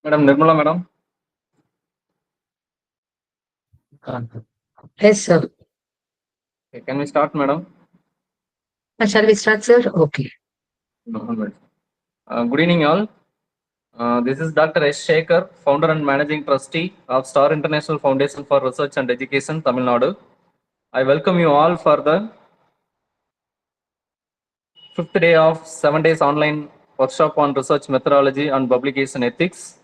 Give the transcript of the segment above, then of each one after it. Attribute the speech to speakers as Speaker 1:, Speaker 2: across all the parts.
Speaker 1: Madam Nirmala, madam.
Speaker 2: Yes, sir.
Speaker 1: Okay, can we start, madam?
Speaker 2: Shall we start, sir? Okay.
Speaker 1: Alright. Good evening, all. This is Dr. S. Shekhar, founder and managing trustee of Star International Foundation for Research and Education, Tamil Nadu. I welcome you all for the fifth day of 7 days online workshop on research methodology and publication ethics.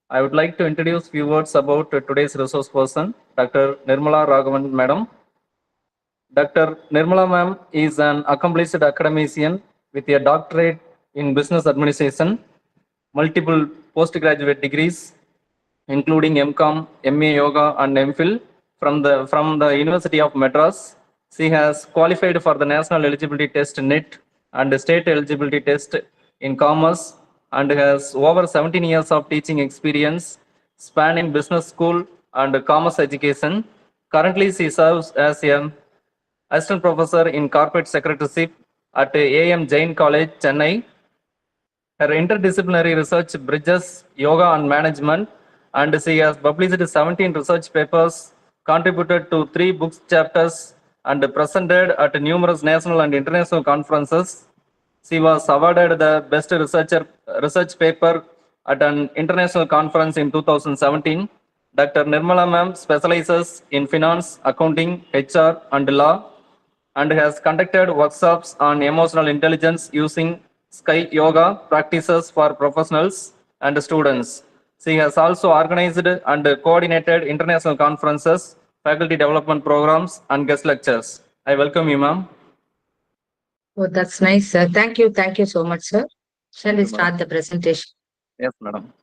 Speaker 1: I would like to introduce few words about today's resource person, Dr. Nirmala Raghavan, madam. Dr. Nirmala ma'am is an accomplished academician with a doctorate in business administration, multiple postgraduate degrees, including MCom, MA Yoga, and MPhil from the University of Madras. She has qualified for the National Eligibility Test NET and the State Eligibility Test in Commerce and has over 17 years of teaching experience spanning business school and commerce education. Currently, she serves as a assistant professor in corporate secretaryship at AM Jain College, Chennai. Her interdisciplinary research bridges yoga and management, and she has published 17 research papers, contributed to 3 book chapters, and presented at numerous national and international conferences. She was awarded the Best Research Paper at an international conference in 2017. Dr. Nirmala ma'am specializes in finance, accounting, HR, and law and has conducted workshops on emotional intelligence using Sky Yoga practices for professionals and students. She has also organized and coordinated international conferences, faculty development programs, and guest lectures. I welcome you, ma'am.
Speaker 2: Oh, that's nice, sir. Thank you. Thank you so much, sir. Shall
Speaker 1: Thank
Speaker 2: we
Speaker 1: you, madam.
Speaker 2: start the presentation?
Speaker 1: Yes, madam.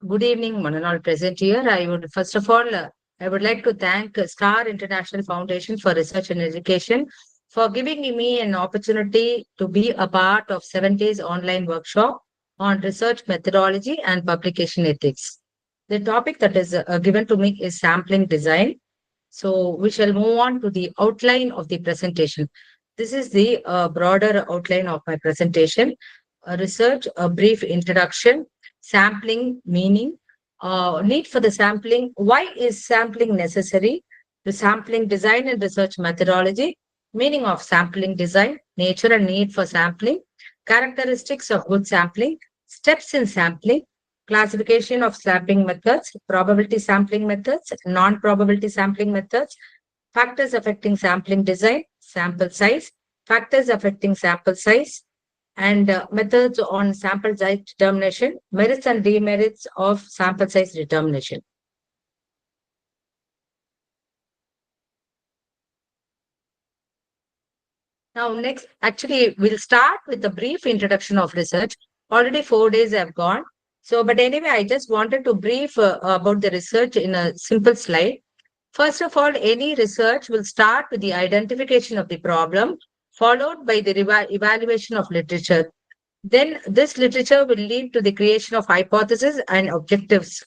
Speaker 2: Good evening, one and all present here. I would first of all, I would like to thank Star International Foundation for Research and Education for giving me an opportunity to be a part of 7 days online workshop on research methodology and publication ethics. The topic that is given to me is sampling design. So we shall move on to the outline of the presentation. This is the broader outline of my presentation. Research, a brief introduction, sampling meaning, need for the sampling. Why is sampling necessary? The sampling design and research methodology, meaning of sampling design, nature and need for sampling, characteristics of good sampling, steps in sampling, classification of sampling methods, probability sampling methods, non-probability sampling methods, factors affecting sampling design, sample size, factors affecting sample size, and methods on sample size determination, merits and demerits of sample size determination. Now, next, actually, we'll start with a brief introduction of research. Already 4 days have gone. So, but anyway, I just wanted to brief about the research in a simple slide. First of all, any research will start with the identification of the problem, followed by the evaluation of literature. Then this literature will lead to the creation of hypotheses and objectives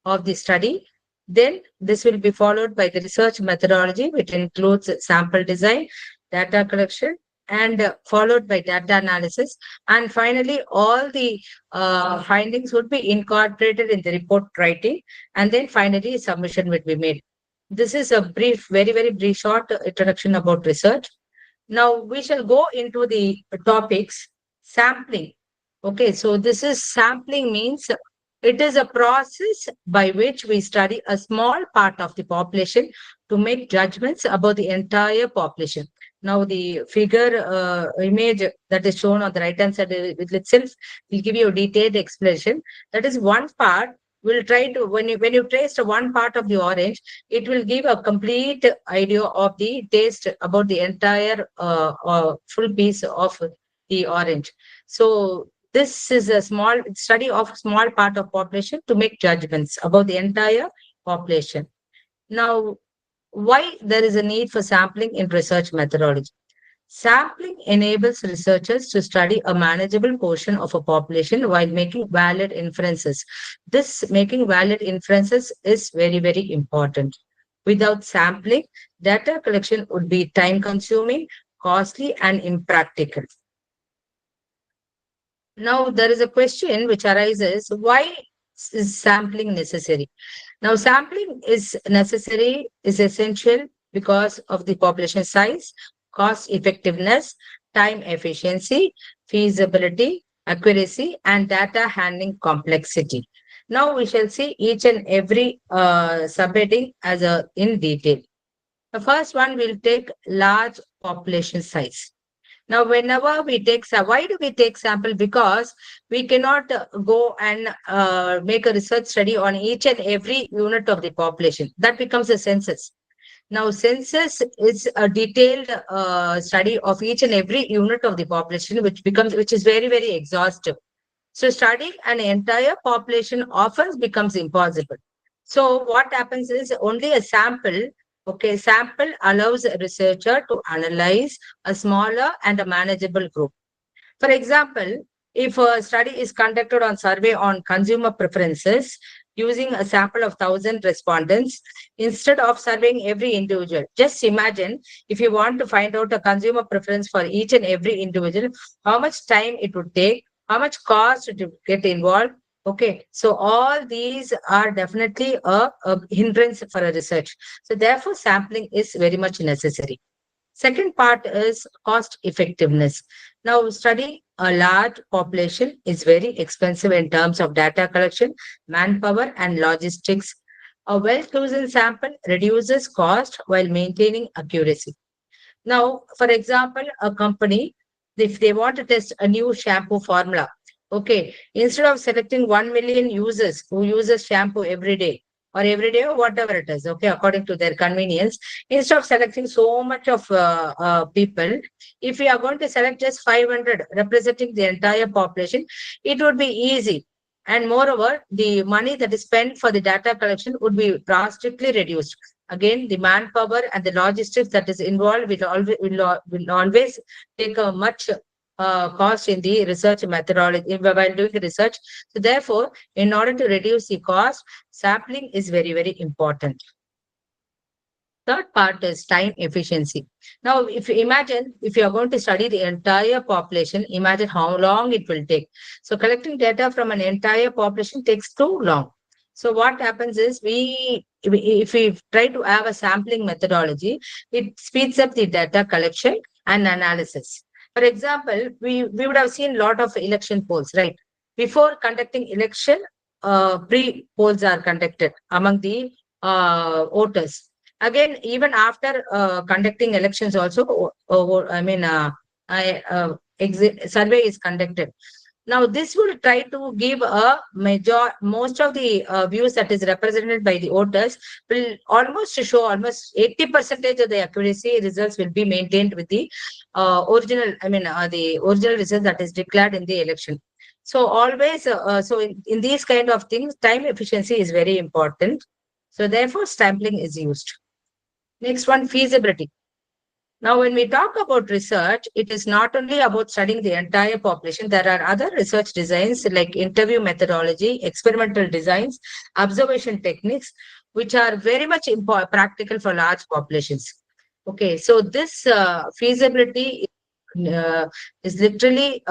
Speaker 2: of the study. Then this will be followed by the research methodology, which includes sample design, data collection, and followed by data analysis. And finally, all the findings would be incorporated in the report writing. And then finally, submission will be made. This is a brief, very, very brief short introduction about research. Now we shall go into the topics. Sampling. Okay, so this is sampling means it is a process by which we study a small part of the population to make judgments about the entire population. Now, the figure image that is shown on the right hand side with itself will give you a detailed explanation. That is one part. We'll try to when you taste one part of the orange, it will give a complete idea of the taste about the entire full piece of the orange. So this is a small study of small part of population to make judgments about the entire population. Now, why there is a need for sampling in research methodology? Sampling enables researchers to study a manageable portion of a population while making valid inferences. This making valid inferences is very, very important. Without sampling, data collection would be time consuming, costly, and impractical. Now, there is a question which arises, why is sampling necessary? Now, sampling is necessary, is essential because of the population size, cost effectiveness, time efficiency, feasibility, accuracy, and data handling complexity. Now, we shall see each and every subheading as a in detail. The first one will take large population size. Now, whenever we take, why do we take sample? Because we cannot go and make a research study on each and every unit of the population. That becomes a census. Now, census is a detailed study of each and every unit of the population, which is very, very exhaustive. So studying an entire population often becomes impossible. So what happens is only a sample, okay, sample allows a researcher to analyze a smaller and a manageable group. For example, if a study is conducted on survey on consumer preferences using a sample of 1,000 respondents instead of surveying every individual, just imagine if you want to find out a consumer preference for each and every individual, how much time it would take, how much cost to get involved. Okay, so all these are definitely a hindrance for a research. So therefore, sampling is very much necessary. Second part is cost effectiveness. Now, studying a large population is very expensive in terms of data collection, manpower, and logistics. A well-chosen sample reduces cost while maintaining accuracy. Now, for example, a company, if they want to test a new shampoo formula, okay, instead of selecting 1 million users who uses shampoo every day or whatever it is, okay, according to their convenience, instead of selecting so much of people, if we are going to select just 500 representing the entire population, it would be easy. And moreover, the money that is spent for the data collection would be drastically reduced. Again, the manpower and the logistics that is involved will always take a much cost in the research methodology while doing the research. So therefore, in order to reduce the cost, sampling is very, very important. Third part is time efficiency. Now, if you imagine, if you are going to study the entire population, imagine how long it will take. So collecting data from an entire population takes too long. So what happens is if we try to have a sampling methodology, it speeds up the data collection and analysis. For example, we would have seen a lot of election polls, right? Before conducting election, pre-polls are conducted among the voters. Again, even after conducting elections also, survey is conducted. Now, this will try to give a most of the views that is represented by the voters will almost show almost 80% of the accuracy results will be maintained with the the original result that is declared in the election. So always, in these kind of things, time efficiency is very important. So therefore, sampling is used. Next one, feasibility. Now, when we talk about research, it is not only about studying the entire population. There are other research designs like interview methodology, experimental designs, observation techniques, which are very much practical for large populations. Okay, so this feasibility is literally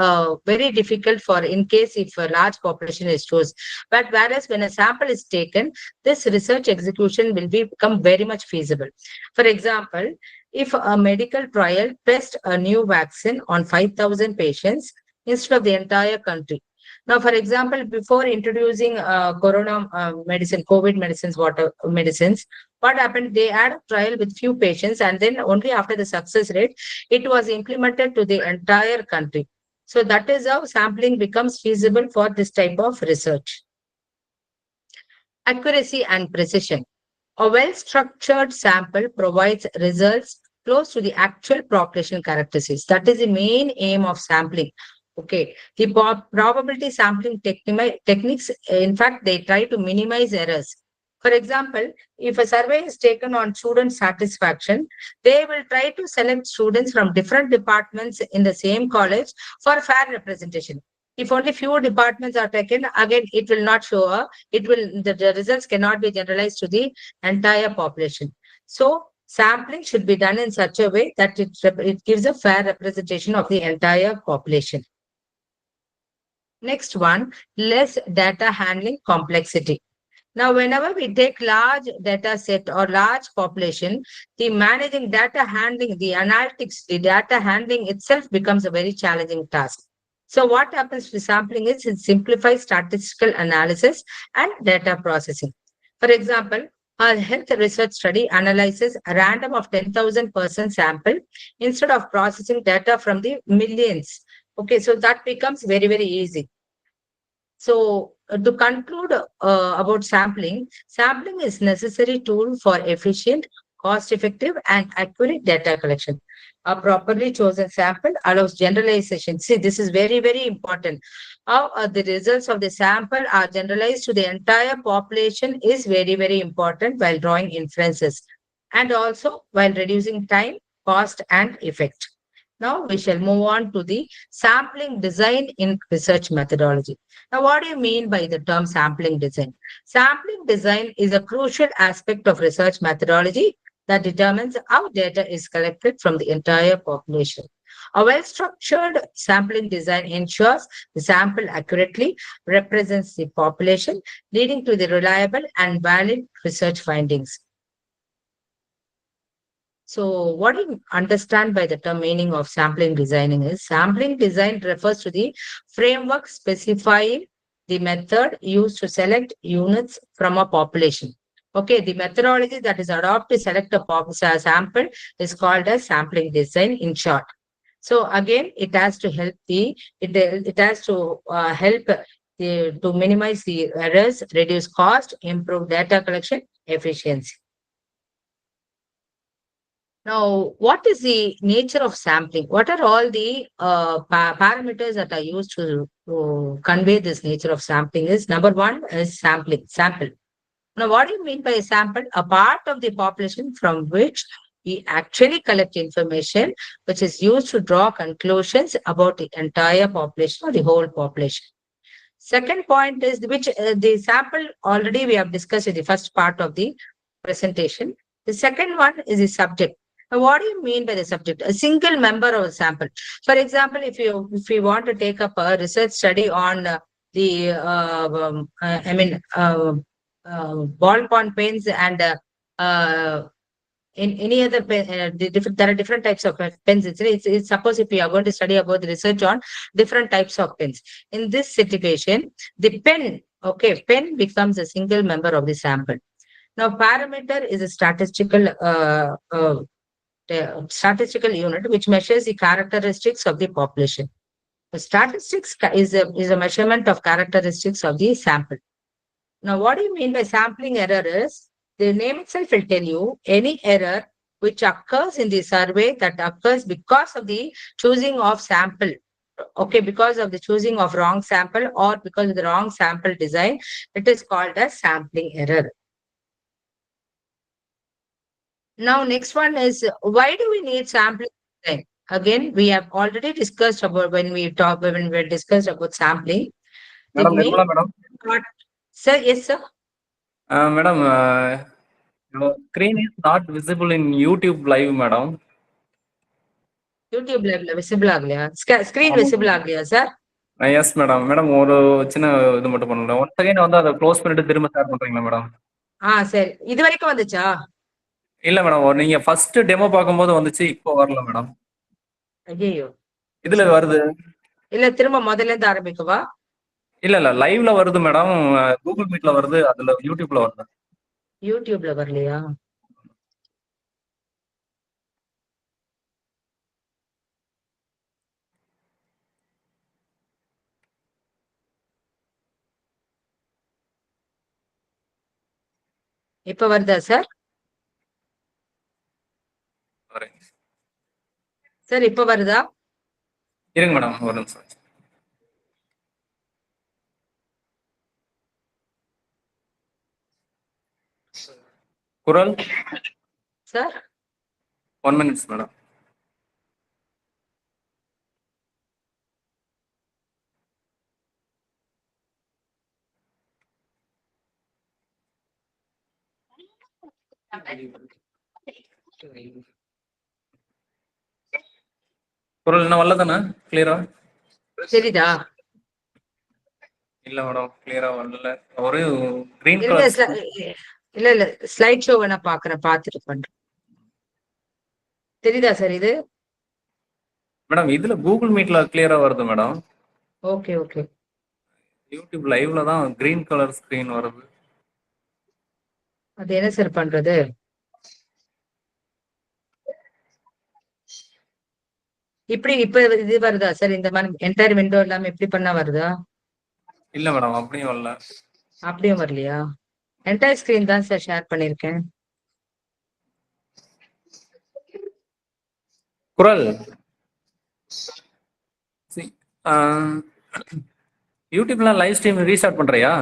Speaker 2: very difficult for in case if a large population is chosen. But whereas when a sample is taken, this research execution will become very much feasible. For example, if a medical trial tests a new vaccine on 5,000 patients instead of the entire country. Now, for example, before introducing corona medicine, COVID medicines, water medicines, what happened? They had a trial with few patients, and then only after the success rate, it was implemented to the entire country. So that is how sampling becomes feasible for this type of research. Accuracy and precision. A well-structured sample provides results close to the actual population characteristics. That is the main aim of sampling. Okay, the probability sampling techniques, in fact, they try to minimize errors. For example, if a survey is taken on student satisfaction, they will try to select students from different departments in the same college for fair representation. If only few departments are taken, again, it will not show up. The results cannot be generalized to the entire population. So sampling should be done in such a way that it gives a fair representation of the entire population. Next one, less data handling complexity. Now, whenever we take large data set or large population, the managing data handling, the analytics, the data handling itself becomes a very challenging task. So what happens with sampling is it simplifies statistical analysis and data processing. For example, a health research study analyzes a random of 10,000 person sample instead of processing data from the millions. Okay, so that becomes very, very easy. So to conclude about sampling, sampling is necessary tool for efficient, cost-effective, and accurate data collection. A properly chosen sample allows generalization. See, this is very, very important. How the results of the sample are generalized to the entire population is very, very important while drawing inferences, and also while reducing time, cost, and effect. Now we shall move on to the sampling design in research methodology. Now, what do you mean by the term sampling design? Sampling design is a crucial aspect of research methodology that determines how data is collected from the entire population. A well-structured sampling design ensures the sample accurately represents the population, leading to the reliable and valid research findings. So, what you understand by the term meaning of sampling designing is sampling design refers to the framework specifying the method used to select units from a population. Okay, the methodology that is adopted to select a sample is called as sampling design in short. So again, it has to help it has to help to minimize the errors, reduce cost, improve data collection efficiency. Now, what is the nature of sampling? What are all the parameters that are used to convey this nature of sampling? Is number one is sample. Now, what do you mean by a sample? A part of the population from which we actually collect information, which is used to draw conclusions about the entire population or the whole population. Second point is which the sample already we have discussed in the first part of the presentation. The second one is the subject. Now, what do you mean by the subject? A single member of a sample. For example, if you want to take up a research study on ballpoint pens and in any other pen, there are different types of pens. It's suppose if you are going to study about the research on different types of pens. In this situation, the pen becomes a single member of the sample. Now, parameter is a statistical unit which measures the characteristics of the population. The statistics is a measurement of characteristics of the sample. Now, what do you mean by sampling error is the name itself will tell you any error which occurs in the survey that occurs because of the choosing of sample. Okay, because of the choosing of wrong sample or because of the wrong sample design, it is called as sampling error. Now, next one is why do we need sampling design? Again, we have already discussed about when we discussed about sampling. The
Speaker 1: Madam
Speaker 2: main
Speaker 1: Nirmala, madam.
Speaker 2: part, sir, yes, sir.
Speaker 1: Madam, your screen is not visible in YouTube live, madam.
Speaker 2: YouTube live visible agliya. Screen
Speaker 1: ஆமாங்க
Speaker 2: visible agliya, sir.
Speaker 1: Yes madam. Madam ஒரு சின்ன இது மட்டும் பண்ணல. Once again வந்து அதை close பண்ணிட்டு திரும்ப ஷேர் பண்றீங்களா மேடம்?
Speaker 2: சரி. இது வரைக்கும் வந்துச்சா?
Speaker 1: இல்ல மேடம். நீங்க ஃபர்ஸ்ட் டெமோ பார்க்கும்போது வந்துச்சு. இப்போ வரல மேடம்.
Speaker 2: ஐயோ.
Speaker 1: இதுல வருது.
Speaker 2: இல்ல திரும்ப முதல்ல இருந்து ஆரம்பிக்கவா?
Speaker 1: இல்ல லைவ்ல வருது மேடம். கூகுள் மீட்ல வருது. அதுல யூடியூப்ல வருது.
Speaker 2: யூடியூப்ல வரலையா? இப்ப வருதா சார்? சார் இப்ப வருதா?
Speaker 1: இருங்க மேடம் ஒரு நிமிஷம். குரல்
Speaker 2: Sir,
Speaker 1: 1 minute, madam. குரல் என்ன வரலதானே கிளியரா?
Speaker 2: தெரியுதா?
Speaker 1: இல்ல மேடம், கிளியரா வரல. ஒரு கிரீன்
Speaker 2: இருங்க,
Speaker 1: கலர்.
Speaker 2: இல்ல இல்ல, ஸ்லைட் ஷோ வேணா பார்த்துட்டு பண்றேன். தெரியுதா சார் இது?
Speaker 1: மேடம் இதுல கூகுள் மீட்ல கிளியரா வருது மேடம்.
Speaker 2: Okay okay.
Speaker 1: யூடியூப் லைவ்ல தான் கிரீன் கலர் ஸ்கிரீன் வருது.
Speaker 2: அது என்ன சார் பண்றது? இப்ப இது வருதா சார்? இந்த மாதிரி என்டையர் விண்டோ இல்லாம எப்படி பண்ணா வருதா?
Speaker 1: இல்ல மேடம், அப்படியும் வரல.
Speaker 2: அப்படியும் வரலையா? என்டையர் ஸ்கிரீன் தான் சார் ஷேர் பண்ணிருக்கேன்.
Speaker 1: குரல் யூடியூப்ல லைவ் ஸ்ட்ரீம் ரீஸ்டார்ட் பண்றியா?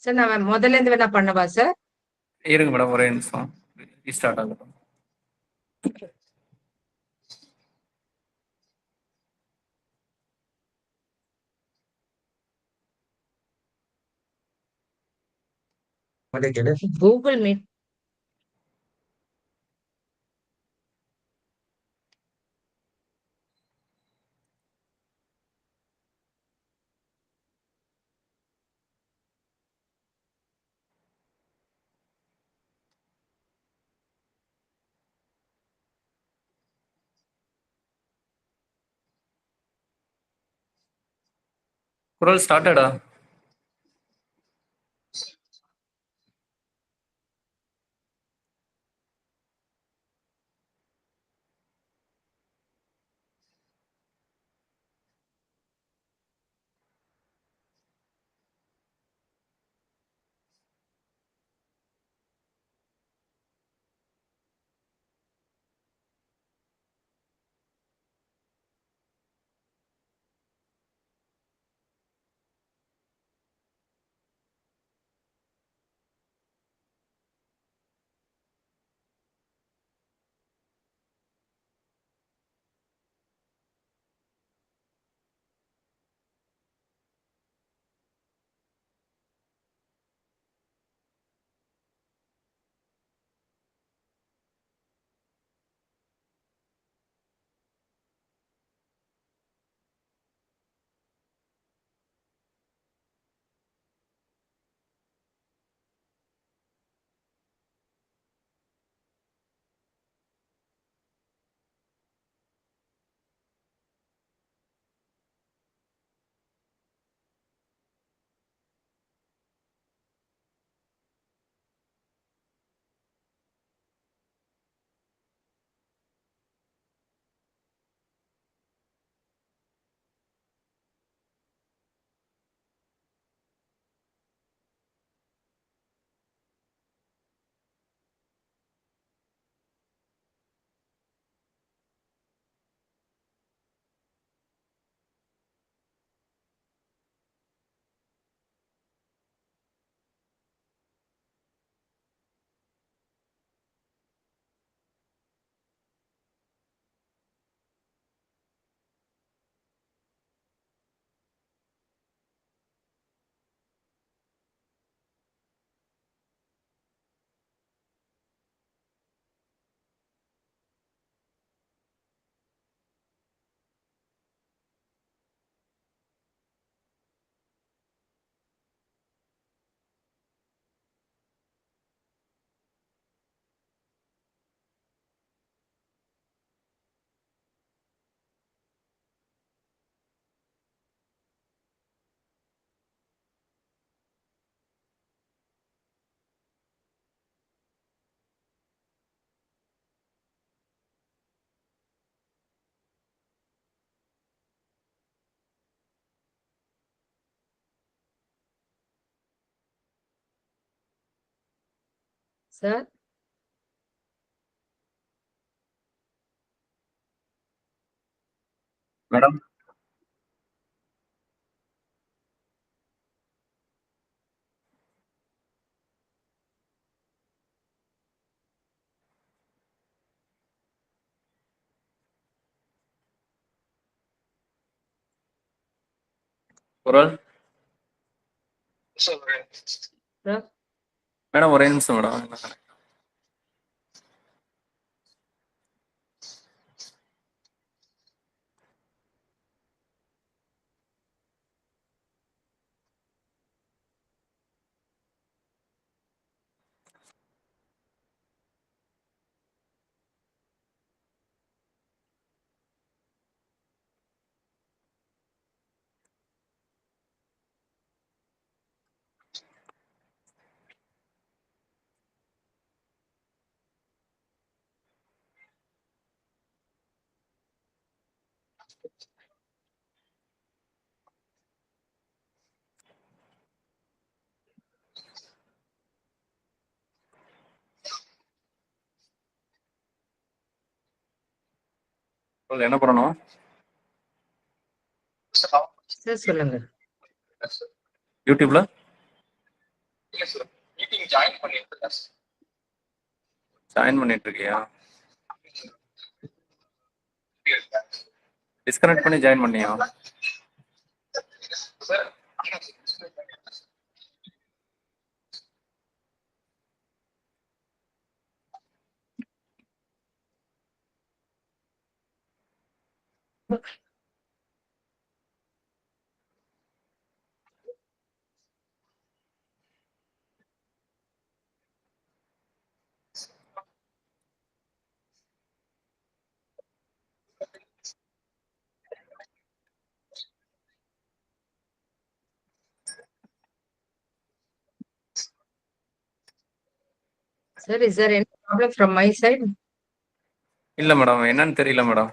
Speaker 2: சார் நான் முதல்ல இருந்து வேணா பண்ணவா சார்?
Speaker 1: இருங்க மேடம், ஒரே நிமிஷம் ரீஸ்டார்ட் ஆகட்டும்.
Speaker 2: Google meet.
Speaker 1: குரல் ஸ்டார்டடா?
Speaker 2: Sir,
Speaker 1: மேடம் குரல்
Speaker 2: sir,
Speaker 1: மேடம் ஒரே நிமிஷம் மேடம். குரல் என்ன பண்ணணும்?
Speaker 2: sir, சொல்லுங்க.
Speaker 1: யூடியூப்ல ஜாயின் பண்ணிட்டு இருக்கியா? டிஸ்கனெக்ட் பண்ணி ஜாயின் பண்ணியா?
Speaker 2: Sir, is there any problem from my side?
Speaker 1: இல்ல மேடம், என்னன்னு தெரியல மேடம்.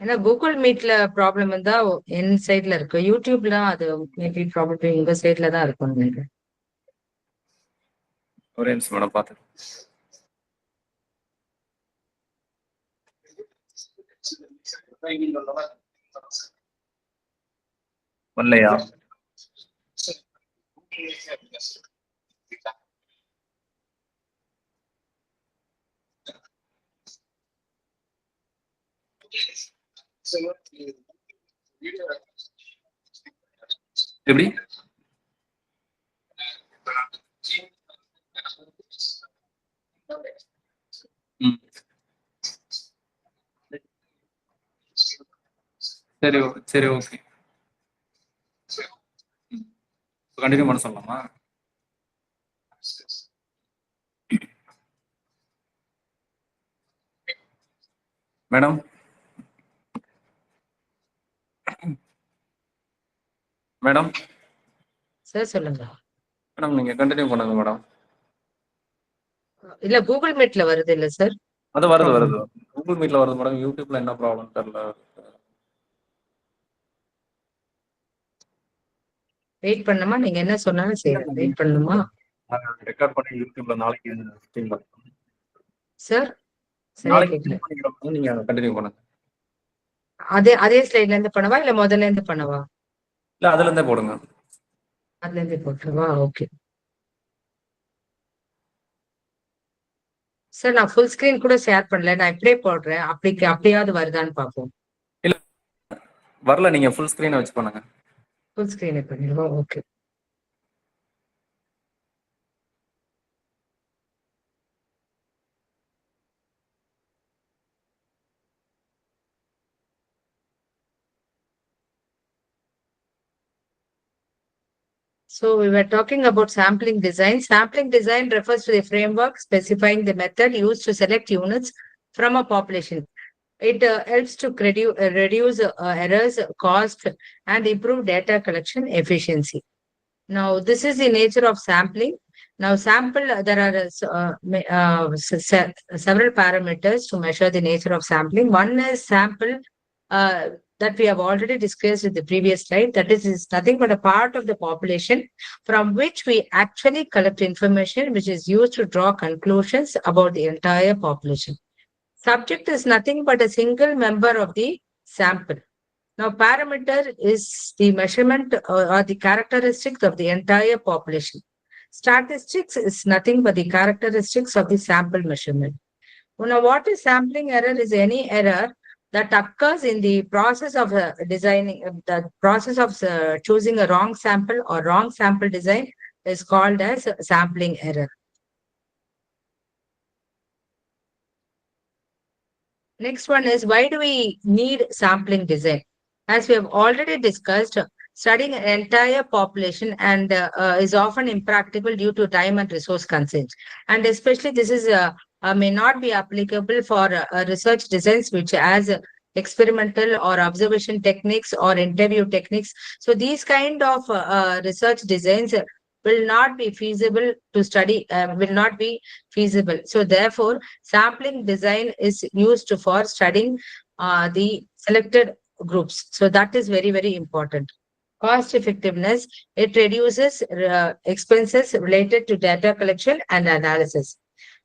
Speaker 2: ஏன்னா கூகுள் மீட்ல ப்ராப்ளம் இருந்தா என் சைட்ல இருக்கு. யூடியூப்ல அது மேபி ப்ராப்ளம் உங்க சைட்ல தான் இருக்கும்னு நினைக்கிறேன்.
Speaker 1: ஒரே நிமிஷம் மேடம் பார்த்து. வரலையா? எப்படி? ம். சரி சரி ஓகே. கண்டினியூ பண்ண சொல்லலாமா? மேடம் மேடம்
Speaker 2: சார் சொல்லுங்க.
Speaker 1: மேடம் நீங்க கண்டினியூ பண்ணுங்க மேடம்.
Speaker 2: இல்ல கூகுள் மீட்ல வருது இல்ல சார்?
Speaker 1: அது வருது
Speaker 2: Problem.
Speaker 1: வருது. கூகுள் மீட்ல வருது மேடம். யூடியூப்ல என்ன ப்ராப்ளம் தெரியல.
Speaker 2: வெயிட் பண்ணுமா? நீங்க என்ன சொன்னாலும் சரி. வெயிட் பண்ணுமா?
Speaker 1: ரெக்கார்ட் பண்ணி யூடியூப்ல நாளைக்கு ஸ்ட்ரீம் பண்ணுங்க.
Speaker 2: சார் சரியா
Speaker 1: நாளைக்கு
Speaker 2: கேட்கல.
Speaker 1: stream பண்ணிக்கிறோம். நீங்க கண்டினியூ பண்ணுங்க.
Speaker 2: அதே அதே ஸ்லைட்ல இருந்து பண்ணவா இல்ல முதல்ல இருந்து பண்ணவா?
Speaker 1: இல்ல அதுல இருந்தே போடுங்க.
Speaker 2: அதுல இருந்து போட்டுருவா? ஓகே சார், நான் ஃபுல் ஸ்கிரீன் கூட ஷேர் பண்ணல. நான் இப்படியே போடுறேன். அப்படியாவது வருதான்னு பார்ப்போம்.
Speaker 1: இல்ல வரல, நீங்க ஃபுல் ஸ்கிரீனை வச்சு பண்ணுங்க.
Speaker 2: ஃபுல் ஸ்கிரீன் பண்ணிடுவா? Okay. So we were talking about sampling design. Sampling design refers to the framework specifying the method used to select units from a population. It helps to reduce errors, cost, and improve data collection efficiency. Now, this is the nature of sampling. Now, there are several parameters to measure the nature of sampling. One is sample that we have already discussed in the previous slide. That is nothing but a part of the population from which we actually collect information, which is used to draw conclusions about the entire population. Subject is nothing but a single member of the sample. Now, parameter is the measurement or the characteristics of the entire population. Statistics is nothing but the characteristics of the sample measurement. Now, what is sampling error is any error that occurs in the process of designing, the process of choosing a wrong sample or wrong sample design is called as sampling error. Next one is, why do we need sampling design? As we have already discussed, studying an entire population and is often impractical due to time and resource constraints. And especially this is may not be applicable for research designs which has experimental or observation techniques or interview techniques. So these kind of research designs will not be feasible to study, will not be feasible. So therefore, sampling design is used for studying the selected groups. So that is very, very important. Cost effectiveness, it reduces expenses related to data collection and analysis.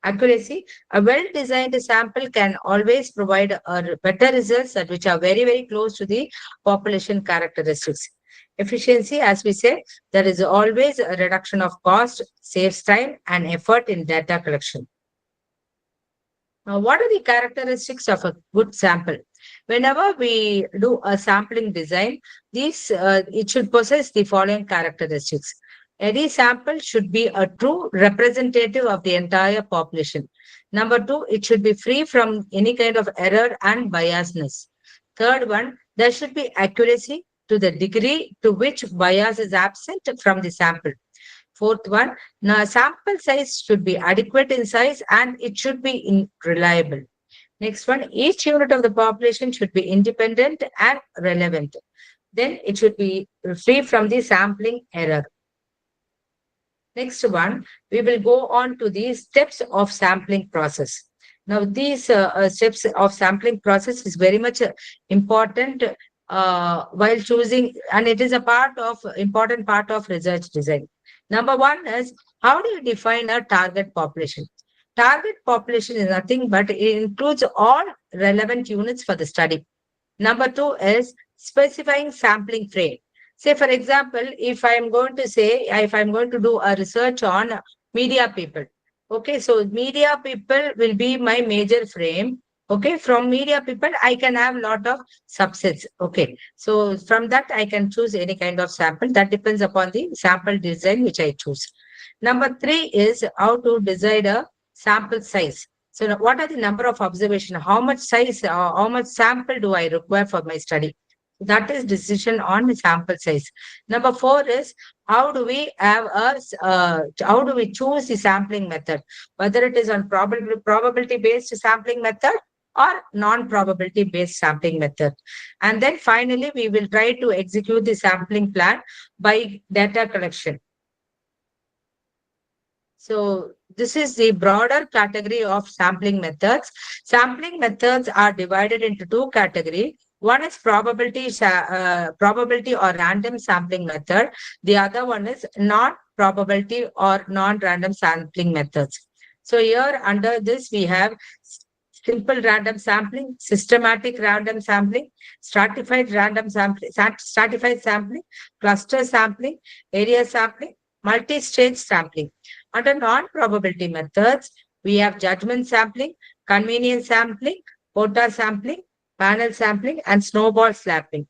Speaker 2: Accuracy, a well-designed sample can always provide better results that which are very, very close to the population characteristics. Efficiency, as we said, there is always a reduction of cost, saves time and effort in data collection. Now, what are the characteristics of a good sample? Whenever we do a sampling design, it should possess the following characteristics. Any sample should be a true representative of the entire population. Number two, it should be free from any kind of error and biasness. Third one, there should be accuracy to the degree to which bias is absent from the sample. Fourth one, now sample size should be adequate in size and it should be reliable. Next one, each unit of the population should be independent and relevant. Then it should be free from the sampling error. Next one, we will go on to the steps of sampling process. Now, these steps of sampling process is very much important while choosing, and it is a important part of research design. Number one is, how do you define a target population? Target population is nothing but it includes all relevant units for the study. Number two is specifying sampling frame. Say, for example, if I'm going to do a research on media people, okay, so media people will be my major frame. Okay, from media people, I can have a lot of subsets. Okay, so from that, I can choose any kind of sample. That depends upon the sample design which I choose. Number three is how to decide a sample size. So what are the number of observation? How much size, how much sample do I require for my study? That is decision on sample size. Number four is how do we choose the sampling method, whether it is on probability based sampling method or non-probability based sampling method. And then finally, we will try to execute the sampling plan by data collection. So this is the broader category of sampling methods. Sampling methods are divided into two categories. One is probability or random sampling method. The other one is non-probability or non-random sampling methods. So here under this, we have simple random sampling, systematic random sampling, stratified sampling, cluster sampling, area sampling, multi-stage sampling. Under non-probability methods, we have judgment sampling, convenience sampling, quota sampling, panel sampling, and snowball sampling.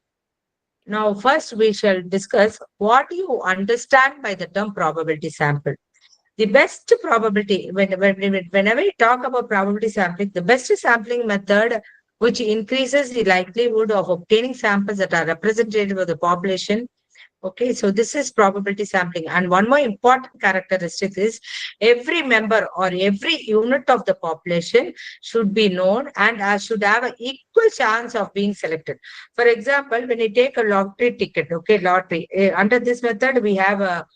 Speaker 2: Now, first we shall discuss what you understand by the term probability sample. The best probability, whenever we talk about probability sampling, the best sampling method which increases the likelihood of obtaining samples that are representative of the population. Okay, so this is probability sampling. And one more important characteristic is every member or every unit of the population should be known and should have an equal chance of being selected. For example, when you take a lottery ticket, okay, lottery, under this method, we have a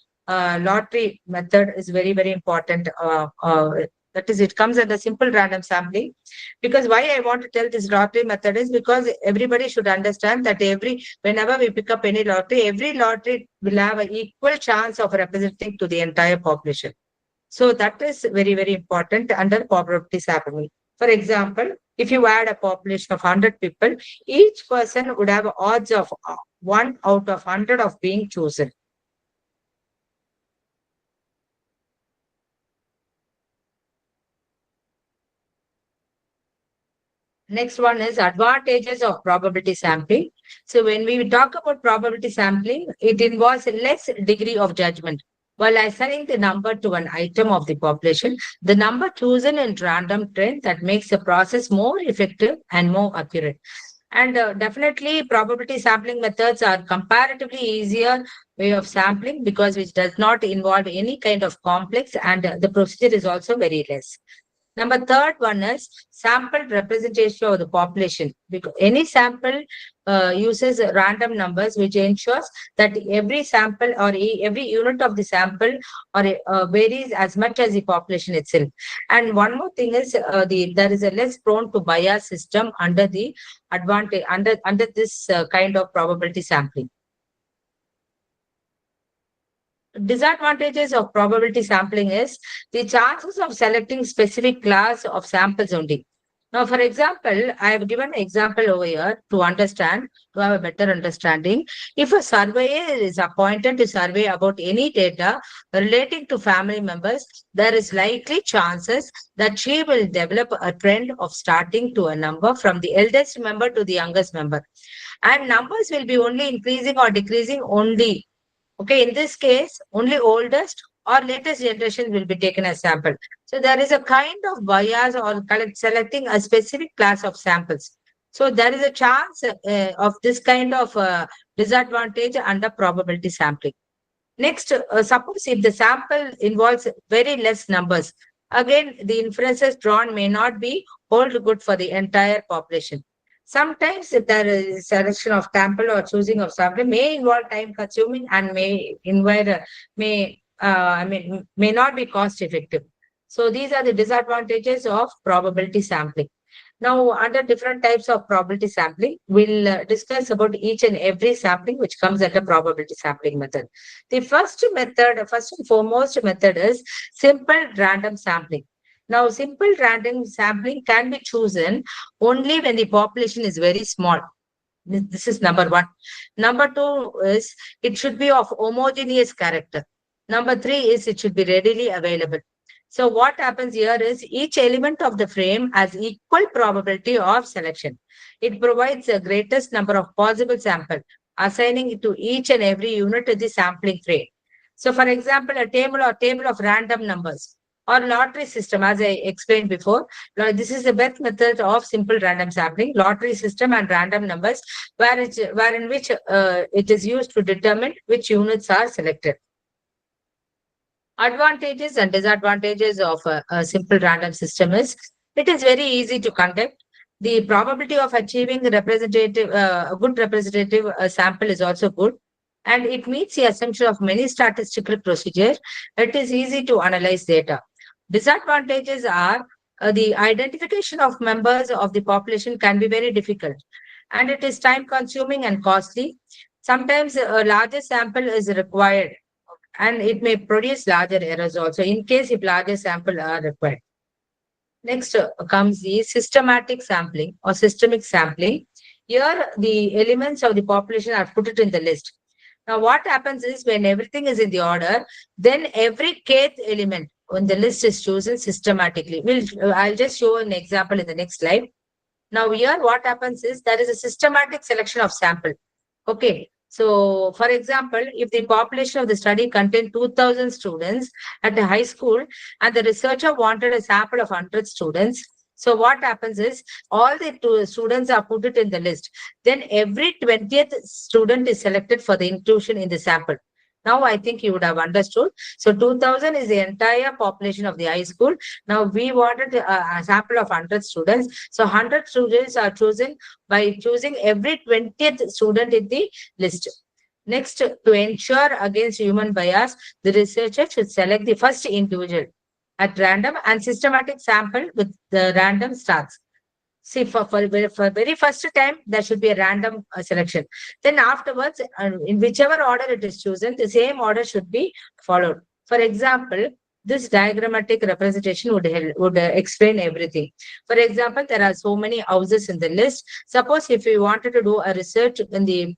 Speaker 2: lottery method is very, very important That is, it comes under simple random sampling. Because why I want to tell this lottery method is because everybody should understand that whenever we pick up any lottery, every lottery will have an equal chance of representing to the entire population. So that is very, very important under probability sampling. For example, if you add a population of 100 people, each person would have odds of 1 out of 100 of being chosen. Next one is advantages of probability sampling. So when we talk about probability sampling, it involves a less degree of judgment. While assigning the number to an item of the population, the number chosen in random trend that makes the process more effective and more accurate. And definitely probability sampling methods are comparatively easier way of sampling because which does not involve any kind of complex and the procedure is also very less. Number third one is sample representation of the population. Because any sample uses random numbers, which ensures that every sample or every unit of the sample or varies as much as the population itself. And one more thing is there is a less prone to bias system under the advantage under this kind of probability sampling. Disadvantages of probability sampling is the chances of selecting specific class of samples only. Now, for example, I have given an example over here to have a better understanding. If a surveyor is appointed to survey about any data relating to family members, there is likely chances that she will develop a trend of starting to a number from the eldest member to the youngest member. And numbers will be only increasing or decreasing only. Okay, in this case, only oldest or latest generation will be taken as sample. So there is a kind of bias or selecting a specific class of samples. So there is a chance of this kind of disadvantage under probability sampling. Next, suppose if the sample involves very less numbers, again, the inferences drawn may not be hold good for the entire population. Sometimes if there is selection of sample or choosing of sample may involve time consuming and may not be cost effective. So these are the disadvantages of probability sampling. Now, under different types of probability sampling, we'll discuss about each and every sampling which comes under probability sampling method. The first and foremost method is simple random sampling. Now, simple random sampling can be chosen only when the population is very small. This is number one. Number two is it should be of homogeneous character. Number three is it should be readily available. So what happens here is each element of the frame has equal probability of selection. It provides the greatest number of possible samples, assigning it to each and every unit of the sampling frame. So for example, a table of random numbers or lottery system, as I explained before, this is the best method of simple random sampling, lottery system and random numbers, wherein which it is used to determine which units are selected. Advantages and disadvantages of a simple random system is it is very easy to conduct. The probability of achieving a good representative sample is also good. And it meets the assumption of many statistical procedures. It is easy to analyze data. Disadvantages are the identification of members of the population can be very difficult. And it is time consuming and costly. Sometimes a larger sample is required and it may produce larger errors also in case if larger sample are required. Next comes the systematic sampling or systemic sampling. Here, the elements of the population are put it in the list. Now, what happens is when everything is in the order, then every kth element when the list is chosen systematically. I'll just show an example in the next slide. Now, here what happens is there is a systematic selection of sample. Okay. So, for example, if the population of the study contained 2,000 students at a high school and the researcher wanted a sample of 100 students, so what happens is all the students are put it in the list. Then every 20th student is selected for the inclusion in the sample. Now, I think you would have understood. So, 2,000 is the entire population of the high school. Now, we wanted a sample of 100 students. So, 100 students are chosen by choosing every 20th student in the list. Next, to ensure against human bias, the researcher should select the first individual at random and systematic sample with the random starts. See, for very first time, there should be a random selection. Then afterwards, in whichever order it is chosen, the same order should be followed. For example, this diagrammatic representation would explain everything. For example, there are so many houses in the list. Suppose if we wanted to do a research in the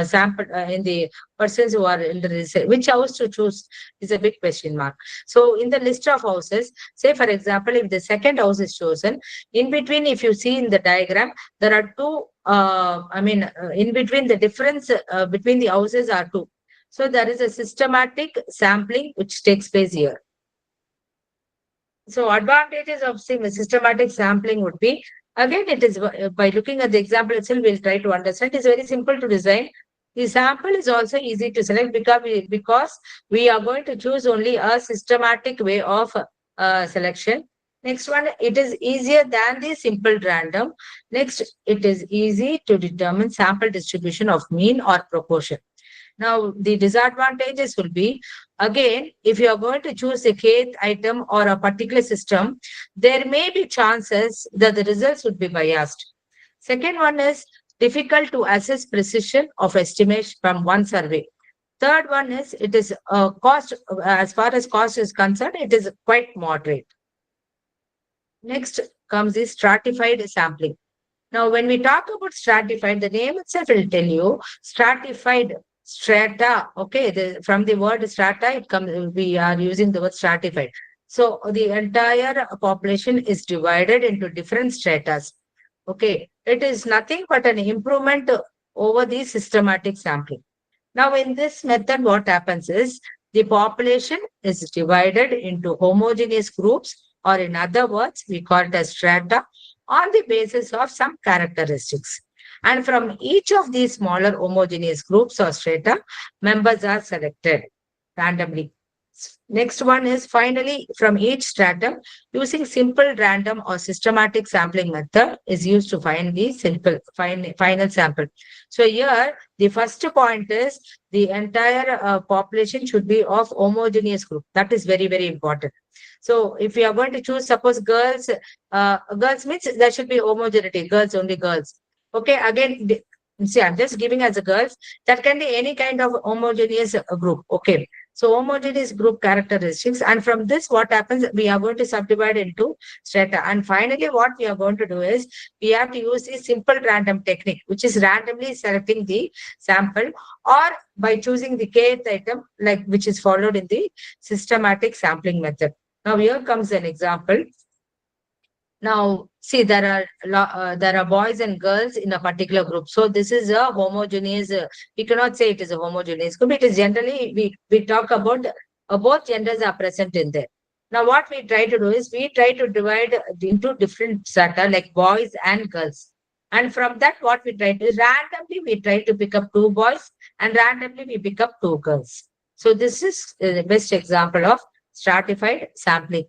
Speaker 2: sample in the persons who are in the research, which house to choose is a big question mark. So in the list of houses, say for example, if the second house is chosen, in between, if you see in the diagram, there are two, in between the difference between the houses are two. So there is a systematic sampling which takes place here. So advantages of systematic sampling would be, again, it is by looking at the example itself, we'll try to understand. It's very simple to design. The sample is also easy to select because we are going to choose only a systematic way of selection. Next one, it is easier than the simple random. Next, it is easy to determine sample distribution of mean or proportion. Now, the disadvantages will be, again, if you are going to choose a kth item or a particular system, there may be chances that the results would be biased. Second one is difficult to assess precision of estimation from one survey. Third one is it is cost, as far as cost is concerned, it is quite moderate. Next comes the stratified sampling. Now, when we talk about stratified, the name itself will tell you stratified strata. Okay, from the word strata, it comes. We are using the word stratified. So the entire population is divided into different stratas. Okay, it is nothing but an improvement over the systematic sampling. Now, in this method, what happens is the population is divided into homogeneous groups, or in other words, we call it as strata, on the basis of some characteristics. And from each of these smaller homogeneous groups or strata, members are selected randomly. Next one is finally from each stratum, using simple random or systematic sampling method is used to find the final sample. So here, the first point is the entire population should be of homogeneous group. That is very, very important. So if we are going to choose, suppose girls, girls means there should be homogeneity, girls, only girls. Okay, again, see, I'm just giving as a girls. That can be any kind of homogeneous group. Okay. So homogeneous group characteristics. And from this, what happens? We are going to subdivide into strata. And finally, what we are going to do is we have to use a simple random technique, which is randomly selecting the sample, or by choosing the kth item, like which is followed in the systematic sampling method. Now, here comes an example. Now, see, there are boys and girls in a particular group. So this is a homogeneous. We cannot say it is a homogeneous group. It is generally we talk about both genders are present in there. Now, what we try to do is we try to divide into different strata like boys and girls. And from that, what we try to randomly we try to pick up two boys and randomly we pick up two girls. So this is the best example of stratified sampling.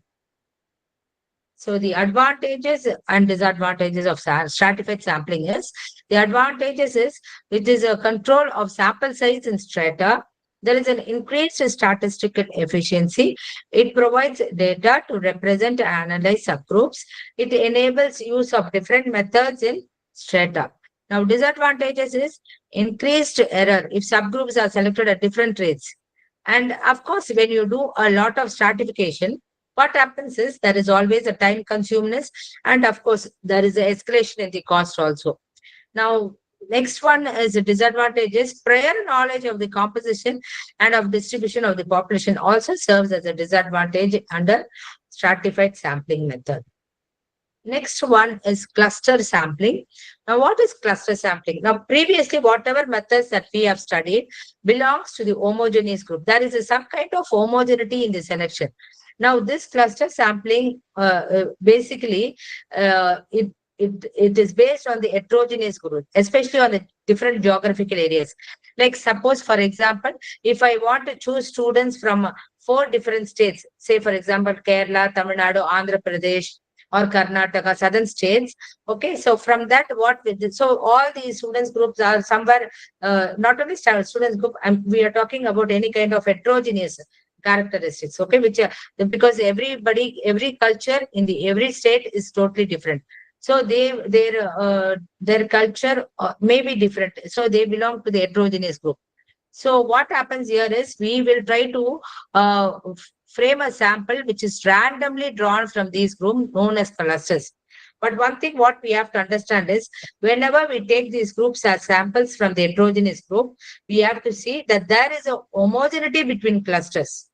Speaker 2: So the advantages and disadvantages of stratified sampling is, the advantages is it is a control of sample size in strata. There is an increased statistical efficiency. It provides data to represent and analyze subgroups. It enables use of different methods in strata. Now, disadvantages is increased error if subgroups are selected at different rates. And of course, when you do a lot of stratification, what happens is there is always a time consumeness, and of course there is an escalation in the cost also. Now, next one is the disadvantages. Prior knowledge of the composition and of distribution of the population also serves as a disadvantage under stratified sampling method. Next one is cluster sampling. Now, what is cluster sampling? Now, previously, whatever methods that we have studied belongs to the homogeneous group. There is some kind of homogeneity in the selection. Now, this cluster sampling, basically, it is based on the heterogeneous group, especially on the different geographical areas. Like suppose, for example, if I want to choose students from 4 different states, say, for example, Kerala, Tamil Nadu, Andhra Pradesh, or Karnataka, southern states. Okay, so from that, what we did, so all these students groups are somewhere, not only students group, we are talking about any kind of heterogeneous. characteristics. Okay, which because every culture in the every state is totally different. So their culture may be different. So they belong to the heterogeneous group. So what happens here is we will try to frame a sample which is randomly drawn from these groups known as clusters. But one thing what we have to understand is whenever we take these groups as samples from the heterogeneous group, we have to see that there is a homogeneity between clusters.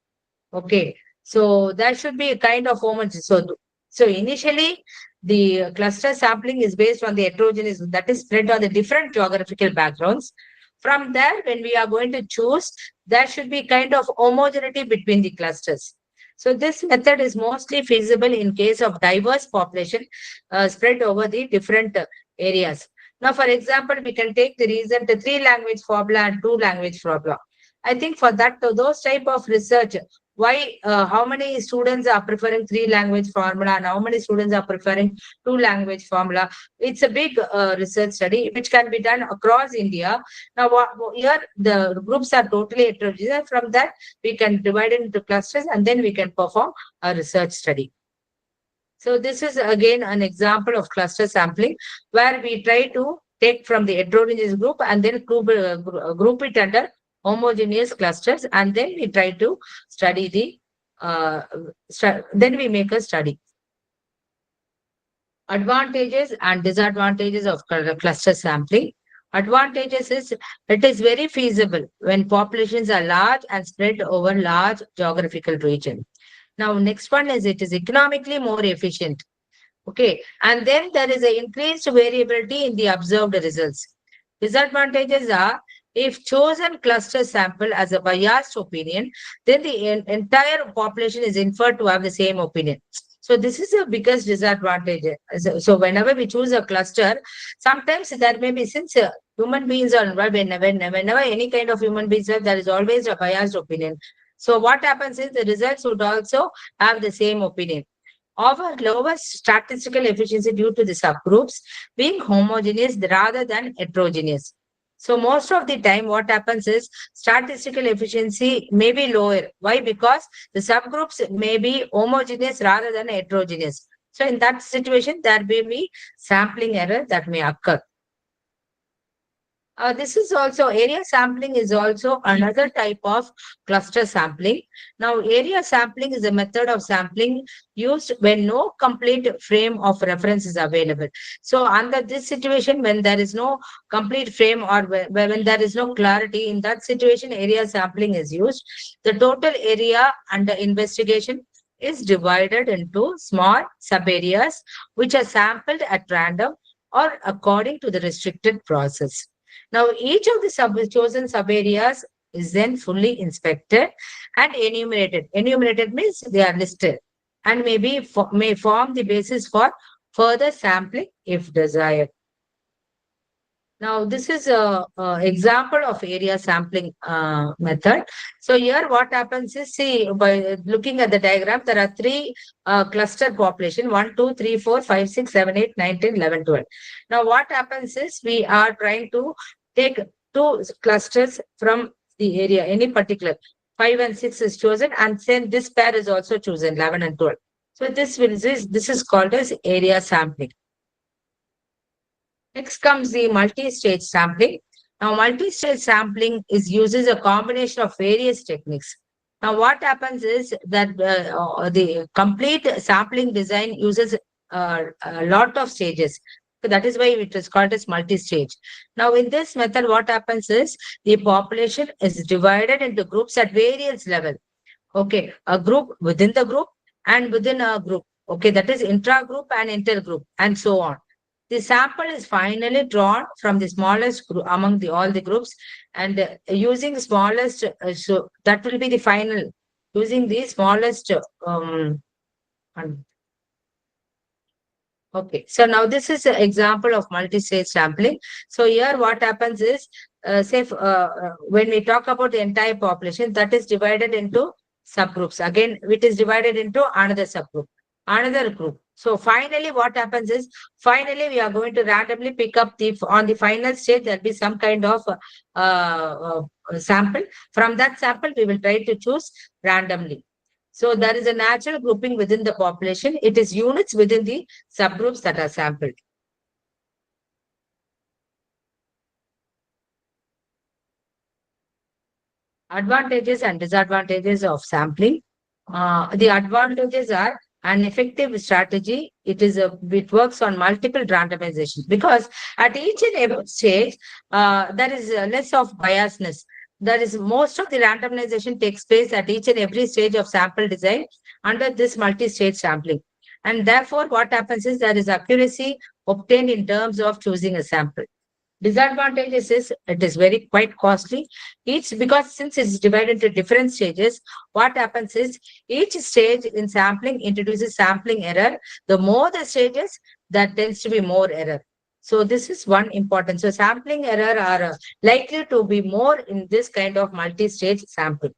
Speaker 2: Okay, so there should be a kind of homogeneity. So initially, the cluster sampling is based on the heterogeneous that is spread on the different geographical backgrounds. From there, when we are going to choose, there should be kind of homogeneity between the clusters. So this method is mostly feasible in case of diverse population spread over the different areas. Now, for example, we can take the recent three language formula and two language formula. I think for that, those type of research, why how many students are preferring three language formula and how many students are preferring two language formula, it's a big research study which can be done across India. Now here the groups are totally heterogeneous. From that we can divide it into clusters and then we can perform a research study. So this is again an example of cluster sampling where we try to take from the heterogeneous group and then group it under homogeneous clusters, and then we try to study then we make a study. Advantages and disadvantages of cluster sampling. Advantages is it is very feasible when populations are large and spread over large geographical region. Now, next one is it is economically more efficient. Okay. And then there is an increased variability in the observed results. Disadvantages are if chosen cluster sample as a biased opinion, then the entire population is inferred to have the same opinion. So this is the biggest disadvantage. So whenever we choose a cluster, sometimes there may be, since human beings are involved, whenever any kind of human beings are, there is always a biased opinion. So what happens is the results would also have the same opinion. Offer lower statistical efficiency due to the subgroups being homogeneous rather than heterogeneous. So most of the time, what happens is statistical efficiency may be lower. Why? Because the subgroups may be homogeneous rather than heterogeneous. So in that situation, there may be sampling error that may occur. This is also area sampling is also another type of cluster sampling. Now, area sampling is a method of sampling used when no complete frame of reference is available. So, under this situation, when there is no complete frame or when there is no clarity, in that situation, area sampling is used. The total area under investigation is divided into small sub areas which are sampled at random or according to the restricted process. Now, each of the chosen sub areas is then fully inspected and enumerated. Enumerated means they are listed and may form the basis for further sampling if desired. Now, this is a example of area sampling method. So here what happens is, see, by looking at the diagram, there are three cluster population, 1, 2, 3, 4, 5, 6, 7, 8, 9, 10, 11, 12. Now, what happens is we are trying to take two clusters from the area, any particular. 5 and 6 is chosen, and then this pair is also chosen, 11 and 12. So this is called as area sampling. Next comes the multi-stage sampling. Now, multi-stage sampling uses a combination of various techniques. Now, what happens is that the complete sampling design uses a lot of stages. So that is why it is called as multi-stage. Now, in this method, what happens is the population is divided into groups at various levels. Okay, a group within the group and within a group. Okay, that is intra-group and inter-group and so on. The sample is finally drawn from the smallest group among all the groups, and using smallest, so that will be the final, using the smallest. Okay, so now this is an example of multi-stage sampling. So here what happens is, say when we talk about the entire population, that is divided into subgroups. Again, it is divided into another subgroup, another group. So finally, what happens is, finally, we are going to randomly pick up on the final stage, there'll be some kind of sample. From that sample, we will try to choose randomly. So there is a natural grouping within the population. It is units within the subgroups that are sampled. Advantages and disadvantages of sampling. The advantages are an effective strategy. It works on multiple randomization because at each and every stage, there is less of biasness. That is, most of the randomization takes place at each and every stage of sample design under this multi-stage sampling. And therefore, what happens is there is accuracy obtained in terms of choosing a sample. Disadvantages is it is very quite costly. Each because since it's divided into different stages, what happens is each stage in sampling introduces sampling error. The more the stages, that tends to be more error. So this is one important. So sampling error are likely to be more in this kind of multi-stage sample.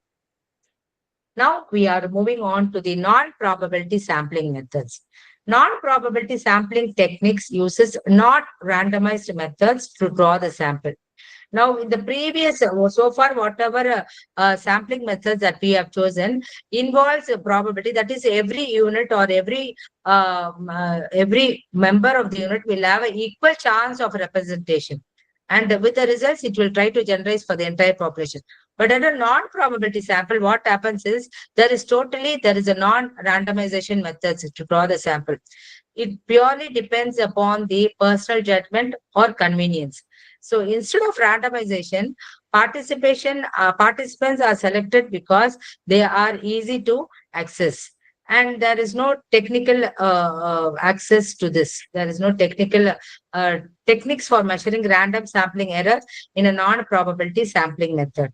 Speaker 2: Now we are moving on to the non-probability sampling methods. Non-probability sampling techniques uses not randomized methods to draw the sample. Now, in the previous, so far, whatever sampling methods that we have chosen involves a probability. That is, every unit or every member of the unit will have an equal chance of representation. And with the results, it will try to generalize for the entire population. But at a non-probability sample, what happens is there is a non-randomization methods to draw the sample. It purely depends upon the personal judgment or convenience. So instead of randomization, participants are selected because they are easy to access. And there is no technical access to this. There is no technical techniques for measuring random sampling error in a non-probability sampling method.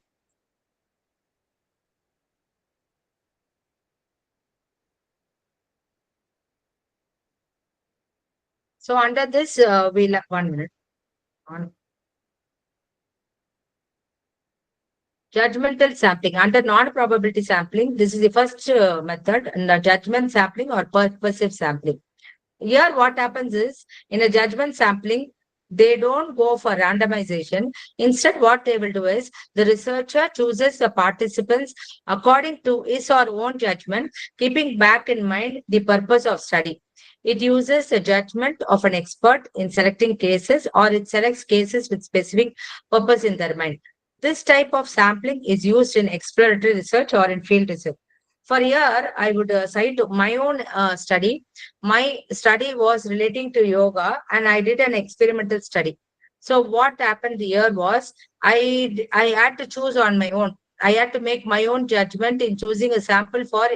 Speaker 2: So under this, we'll 1 minute. On judgmental sampling. Under non-probability sampling, this is the first method, and the judgment sampling or purposive sampling. Here, what happens is, in a judgment sampling, they don't go for randomization. Instead, what they will do is, the researcher chooses the participants according to his or own judgment, keeping back in mind the purpose of study. It uses the judgment of an expert in selecting cases, or it selects cases with specific purpose in their mind. This type of sampling is used in exploratory research or in field research. For here, I would cite my own study. My study was relating to yoga, and I did an experimental study. So what happened here was I had to choose on my own. I had to make my own judgment in choosing a sample for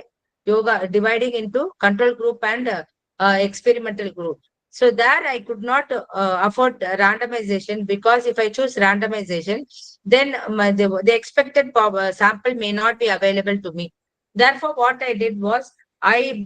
Speaker 2: yoga, dividing into control group and experimental group. So there I could not afford randomization, because if I choose randomization, then the expected power sample may not be available to me. Therefore, what I did was I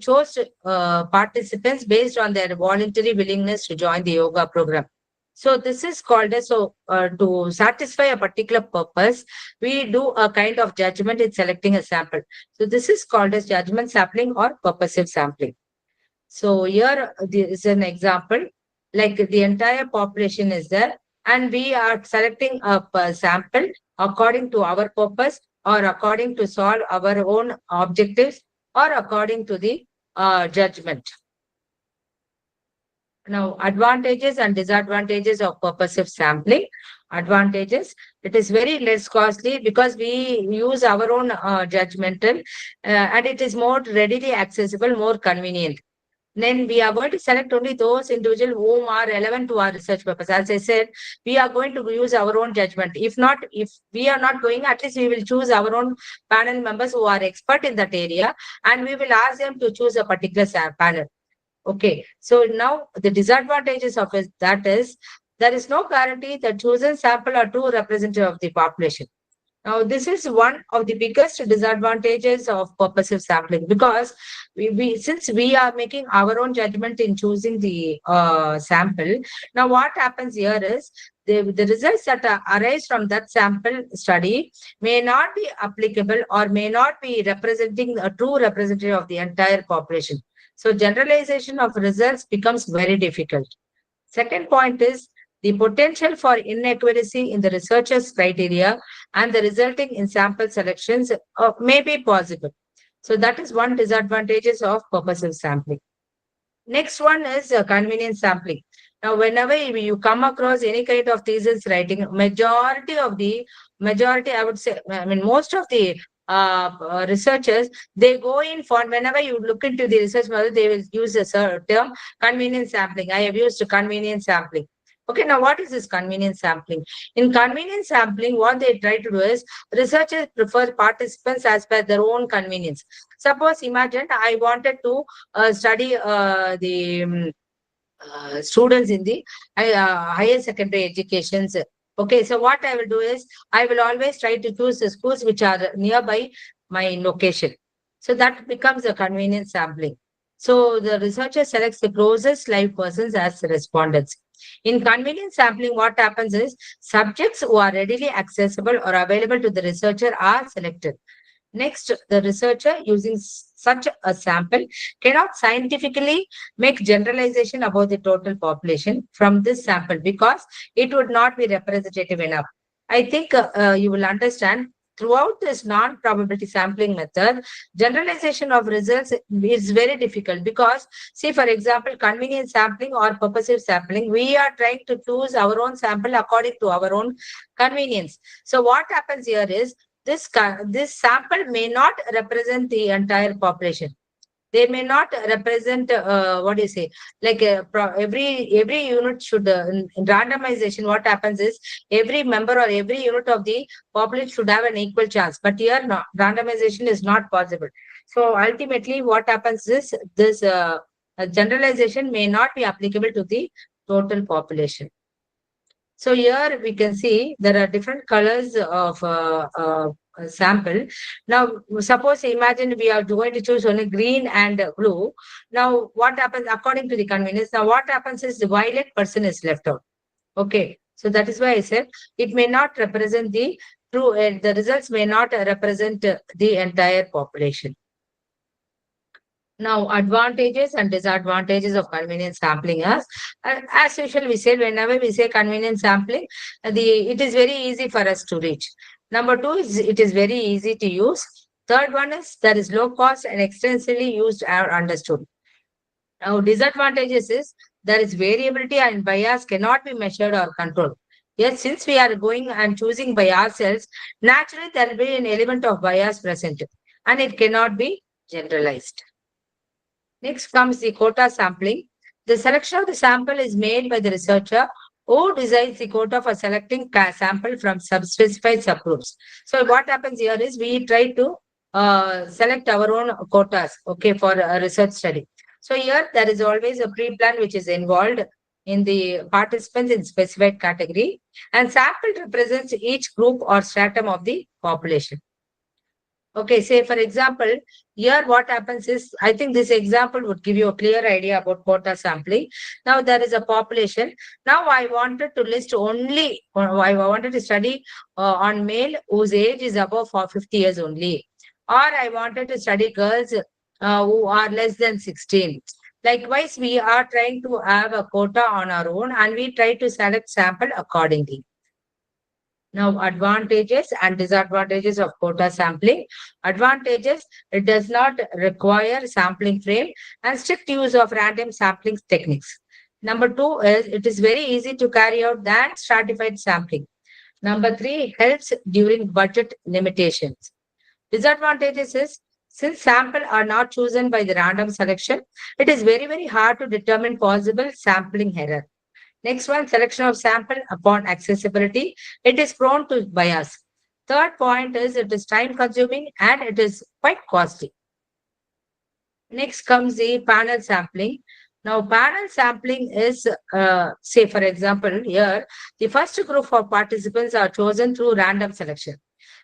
Speaker 2: chose participants based on their voluntary willingness to join the yoga program. So this is called as, to satisfy a particular purpose, we do a kind of judgment in selecting a sample. So this is called as judgment sampling or purposive sampling. So here is an example, like the entire population is there, and we are selecting a sample according to our purpose, or according to solve our own objectives, or according to the judgment. Now, advantages and disadvantages of purposive sampling. Advantages: it is very less costly because we use our own judgmental, and it is more readily accessible, more convenient. Then we are going to select only those individuals whom are relevant to our research purpose. As I said, we are going to use our own judgment. If not, if we are not going, at least we will choose our own panel members who are expert in that area, and we will ask them to choose a particular panel. Okay, so now the disadvantages of that is, there is no guarantee that chosen sample are true representative of the population. Now, this is one of the biggest disadvantages of purposive sampling, because since we are making our own judgment in choosing the sample. Now, what happens here is, the results that arise from that sample study may not be applicable, or may not be representing a true representative of the entire population. So generalization of results becomes very difficult. Second point is the potential for inaccuracy in the researcher's criteria and the resulting in sample selections may be possible. So that is one disadvantages of purposive sampling. Next one is convenience sampling. Now, whenever you come across any kind of thesis writing, majority, I would say, I mean, most of the researchers, they go in for whenever you look into the research model, they will use a term convenience sampling. I have used convenience sampling. Okay, now what is this convenience sampling? In convenience sampling, what they try to do is researchers prefer participants as per their own convenience. Suppose, imagine I wanted to study the students in the higher secondary educations. Okay, so what I will do is I will always try to choose the schools which are nearby my location. So that becomes a convenience sampling. So the researcher selects the closest live persons as the respondents. In convenience sampling, what happens is subjects who are readily accessible or available to the researcher are selected. Next, the researcher using such a sample cannot scientifically make generalization about the total population from this sample because it would not be representative enough. I think you will understand throughout this non-probability sampling method, generalization of results is very difficult because, see, for example, convenience sampling or purposive sampling, we are trying to choose our own sample according to our own convenience. So what happens here is this sample may not represent the entire population. They may not represent what do you say, like every unit should in randomization. What happens is every member or every unit of the population should have an equal chance, but here no, randomization is not possible. So ultimately what happens is this generalization may not be applicable to the total population. So here we can see there are different colors of sample. Now, suppose imagine we are going to choose only green and blue. Now, what happens according to the convenience? Now, what happens is the violet person is left out. Okay. So that is why I said it may not represent the true, the results may not represent the entire population. Now, advantages and disadvantages of convenience sampling as usual, we say whenever we say convenience sampling, it is very easy for us to reach. Number two is it is very easy to use. Third one is there is low cost and extensively used or understood. Now, disadvantages is there is variability and bias cannot be measured or controlled. Yes, since we are going and choosing by ourselves, naturally there will be an element of bias present and it cannot be generalized. Next comes the quota sampling. The selection of the sample is made by the researcher who decides the quota for selecting sample from specified subgroups. So what happens here is we try to select our own quotas, okay, for a research study. So here there is always a pre-plan which is involved in the participants in specified category, and sample represents each group or stratum of the population. Okay, say for example, here what happens is, I think this example would give you a clear idea about quota sampling. Now there is a population. Now I wanted to list only, I wanted to study on male whose age is above 50 years only. Or I wanted to study girls who are less than 16. Likewise, we are trying to have a quota on our own and we try to select sample accordingly. Now, advantages and disadvantages of quota sampling. Advantages, it does not require sampling frame and strict use of random sampling techniques. Number two is it is very easy to carry out than stratified sampling. Number three, helps during budget limitations. Disadvantages is since sample are not chosen by the random selection, it is very, very hard to determine possible sampling error. Next one, selection of sample upon accessibility. It is prone to bias. Third point is it is time consuming and it is quite costly. Next comes the panel sampling. Now, panel sampling is, say, for example, here, the first group of participants are chosen through random selection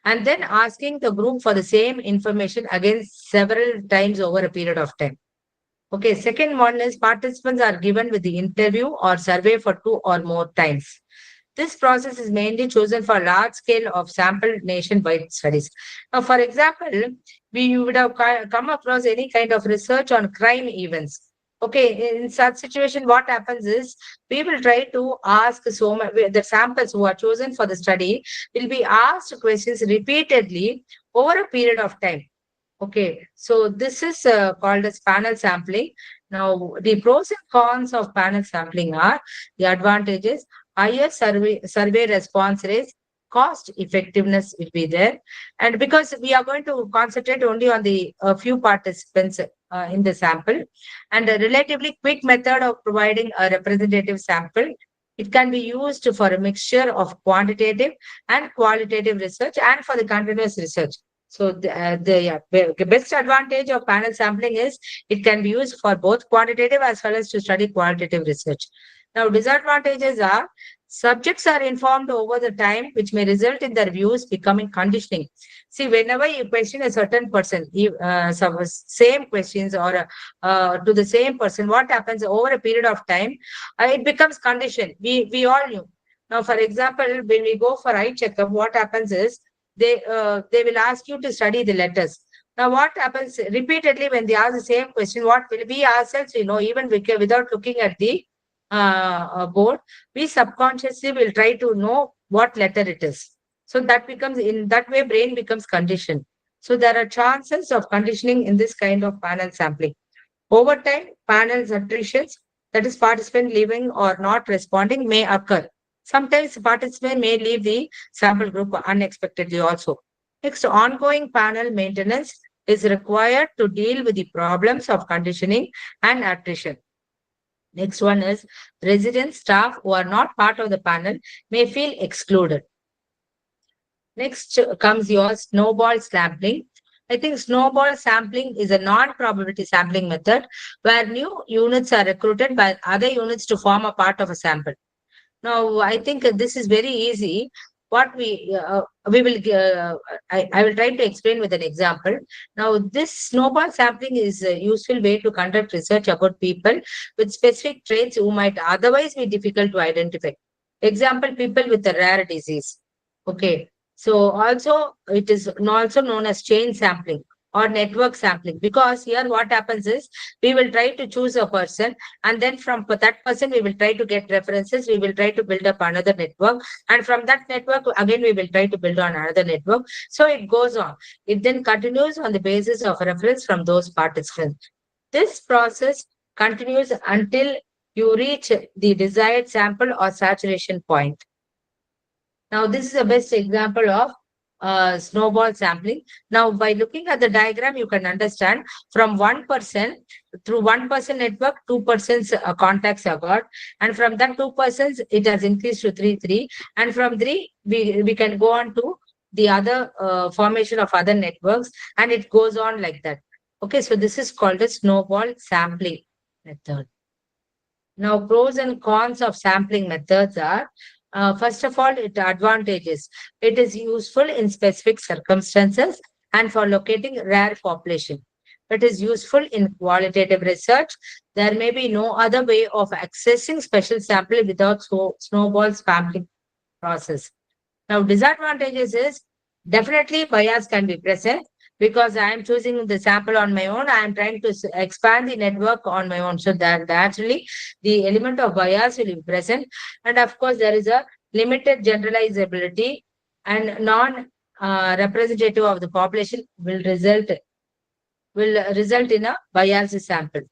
Speaker 2: and then asking the group for the same information again several times over a period of time. Okay, second one is participants are given with the interview or survey for 2 or more times. This process is mainly chosen for large scale of sample nationwide studies. Now, for example, you would have come across any kind of research on crime events. Okay, in such situation, what happens is we will try to ask the samples who are chosen for the study will be asked questions repeatedly over a period of time. Okay, so this is called as panel sampling. Now, the pros and cons of panel sampling are the advantages, higher survey response rates, cost effectiveness will be there. And because we are going to concentrate only on the few participants in the sample, and a relatively quick method of providing a representative sample, it can be used for a mixture of quantitative and qualitative research and for the continuous research. So the best advantage of panel sampling is it can be used for both quantitative as well as to study qualitative research. Now, disadvantages are subjects are informed over the time, which may result in their views becoming conditioning. See, whenever you question a certain person, some same questions or to the same person, what happens over a period of time, it becomes conditioned. We all knew. Now, for example, when we go for eye checkup, what happens is they will ask you to study the letters. Now, what happens repeatedly when they ask the same question? What will we ourselves, even without looking at the board, we subconsciously will try to know what letter it is. So that becomes in that way, brain becomes conditioned. So there are chances of conditioning in this kind of panel sampling. Over time, panels attritions, that is, participant leaving or not responding, may occur. Sometimes participant may leave the sample group unexpectedly also. Next, ongoing panel maintenance is required to deal with the problems of conditioning and attrition. Next one is resident staff who are not part of the panel may feel excluded. Next comes your snowball sampling. I think snowball sampling is a non-probability sampling method where new units are recruited by other units to form a part of a sample. Now, I think this is very easy. What we will I will try to explain with an example. Now, this snowball sampling is a useful way to conduct research about people with specific traits who might otherwise be difficult to identify. Example: people with a rare disease. Okay, so also it is also known as chain sampling or network sampling, because here what happens is we will try to choose a person, and then from that person we will try to get references, we will try to build up another network, and from that network again we will try to build on another network. So it goes on, it then continues on the basis of reference from those participants. This process continues until you reach the desired sample or saturation point. Now, this is the best example of snowball sampling. Now, by looking at the diagram, you can understand from 1% through 1% network, 2% contacts are got. And from that 2%, it has increased to 3. And from 3, we can go on to the other formation of other networks, and it goes on like that. Okay, so this is called a snowball sampling method. Now, pros and cons of sampling methods are, first of all, it advantages. It is useful in specific circumstances and for locating rare population. It is useful in qualitative research. There may be no other way of accessing special sample without snowball sampling process. Now, disadvantages is definitely bias can be present because I am choosing the sample on my own. I am trying to expand the network on my own. So that naturally the element of bias will be present. And of course, there is a limited generalizability, and non representative of the population will result in a biased sample.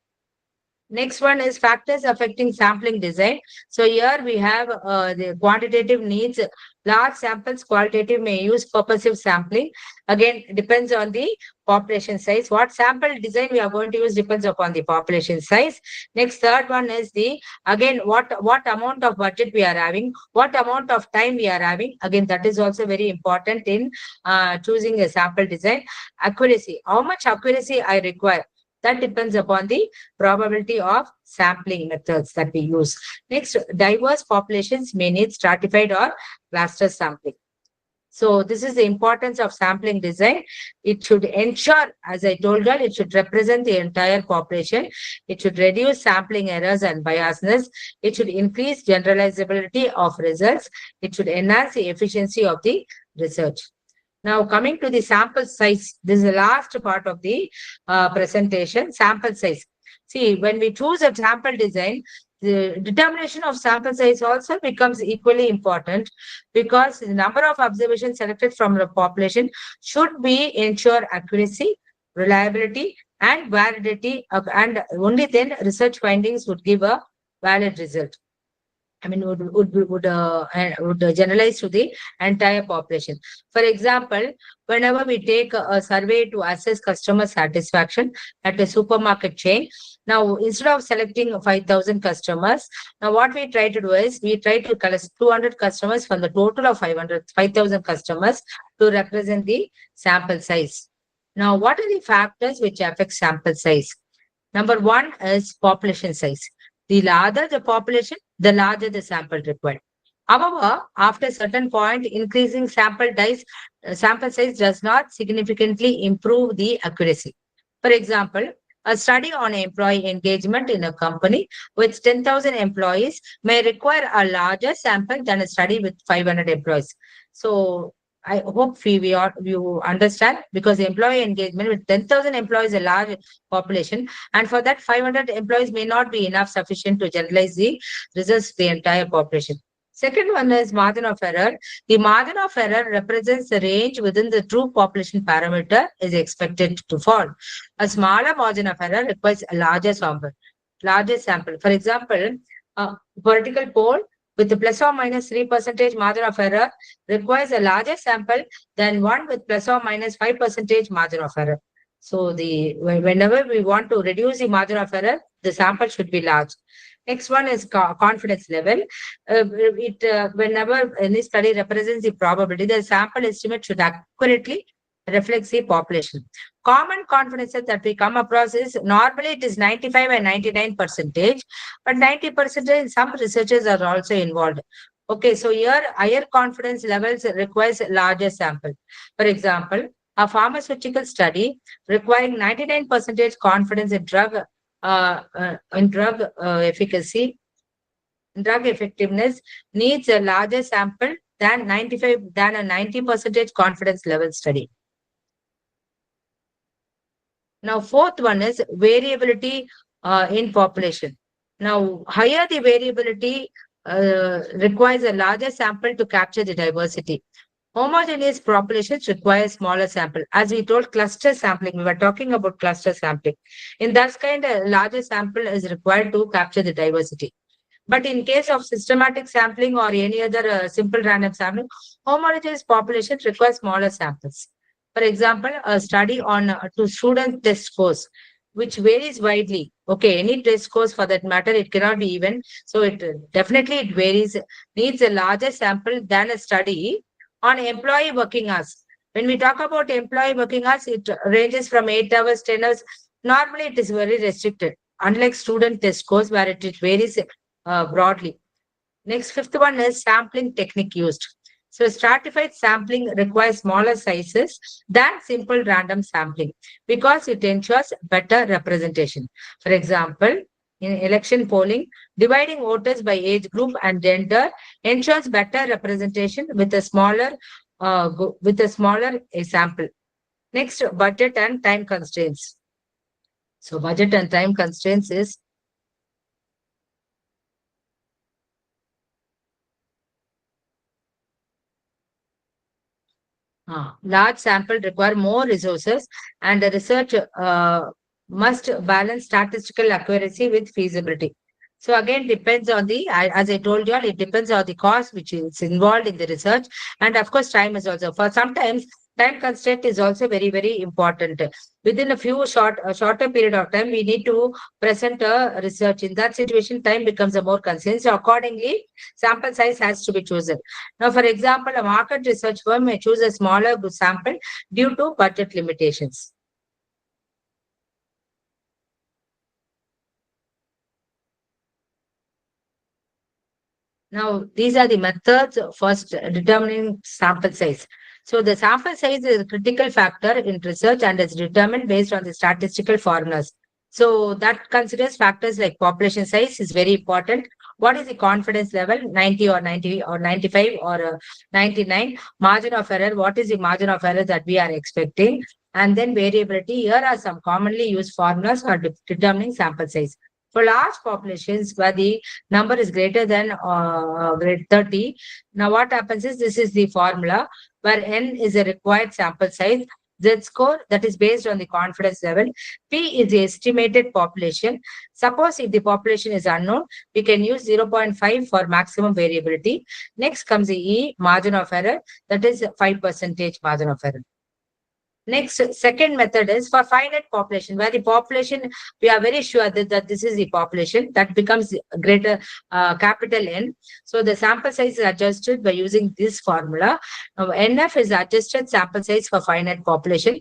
Speaker 2: Next one is factors affecting sampling design. So here we have the quantitative needs, large samples, qualitative may use purposive sampling. Again, depends on the population size. What sample design we are going to use depends upon the population size. Next, third one is again, what amount of budget we are having, what amount of time we are having. Again, that is also very important in choosing a sample design. Accuracy, how much accuracy I require. That depends upon the probability of sampling methods that we use. Next, diverse populations may need stratified or cluster sampling. So this is the importance of sampling design. It should ensure, as I told you, it should represent the entire population. It should reduce sampling errors and biasness. It should increase generalizability of results. It should enhance the efficiency of the research. Now, coming to the sample size, this is the last part of the presentation, sample size. See, when we choose a sample design, the determination of sample size also becomes equally important because the number of observations selected from the population should be ensure accuracy, reliability, and validity, and only then research findings would give a valid result. I mean, would generalize to the entire population. For example, whenever we take a survey to assess customer satisfaction at a supermarket chain, now instead of selecting 5,000 customers, now what we try to do is we try to collect 200 customers from the total of 5,000 customers to represent the sample size. Now, what are the factors which affect sample size? Number one is population size. The larger the population, the larger the sample required. However, after a certain point, increasing sample size does not significantly improve the accuracy. For example, a study on employee engagement in a company with 10,000 employees may require a larger sample than a study with 500 employees. So I hope you understand because employee engagement with 10,000 employees is a large population, and for that 500 employees may not be enough sufficient to generalize the results to the entire population. Second one is margin of error. The margin of error represents the range within the true population parameter is expected to fall. A smaller margin of error requires a larger sample. For example, a vertical pole with the plus or minus 3% margin of error requires a larger sample than one with plus or minus 5% margin of error. So whenever we want to reduce the margin of error, the sample should be large. Next one is confidence level. Whenever any study represents the probability, the sample estimate should accurately reflect the population. Common confidences that we come across is normally it is 95 and 99 percentage, but 90% in some researchers are also involved. Okay, so here higher confidence levels requires larger sample. For example, a pharmaceutical study requiring 99% confidence in efficacy, drug effectiveness needs a larger sample than 95 than a 90% confidence level study. Now, fourth one is variability in population. Now, higher the variability requires a larger sample to capture the diversity. Homogeneous populations require smaller sample. As we told cluster sampling, we were talking about cluster sampling. In that kind, a larger sample is required to capture the diversity. But in case of systematic sampling or any other simple random sampling, homogeneous populations require smaller samples. For example, a study on to student test scores, which varies widely. Okay, any test scores for that matter, it cannot be even. So definitely it varies, needs a larger sample than a study on employee working hours. When we talk about employee working hours, it ranges from 8 hours, 10 hours. Normally, it is very restricted, unlike student test scores where it varies broadly. Next, fifth one is sampling technique used. So stratified sampling requires smaller sizes than simple random sampling because it ensures better representation. For example, in election polling, dividing voters by age group and gender ensures better representation with a smaller sample. Next, budget and time constraints. So budget and time constraints is large sample require more resources, and the research must balance statistical accuracy with feasibility. So again, depends on as I told you, it depends on the cost which is involved in the research, and of course, time is also. For sometimes, time constraint is also very, very important. Within a shorter period of time, we need to present a research. In that situation, time becomes a more constraint. So accordingly, sample size has to be chosen. Now, for example, a market research firm may choose a smaller sample due to budget limitations. Now, these are the methods first determining sample size. So the sample size is a critical factor in research and is determined based on the statistical formulas. So that considers factors like population size is very important. What is the confidence level? 90 or 90 or 95 or 99. Margin of error. What is the margin of error that we are expecting? And then variability. Here are some commonly used formulas for determining sample size. For large populations where the number is greater than 30, now what happens is this is the formula where n is a required sample size, z score that is based on the confidence level, p is the estimated population. Suppose if the population is unknown, we can use 0.5 for maximum variability. Next comes the e, margin of error, that is 5% margin of error. Next, second method is for finite population, where the population, we are very sure that this is the population that becomes greater capital N. So the sample size is adjusted by using this formula. Now, NF is adjusted sample size for finite population.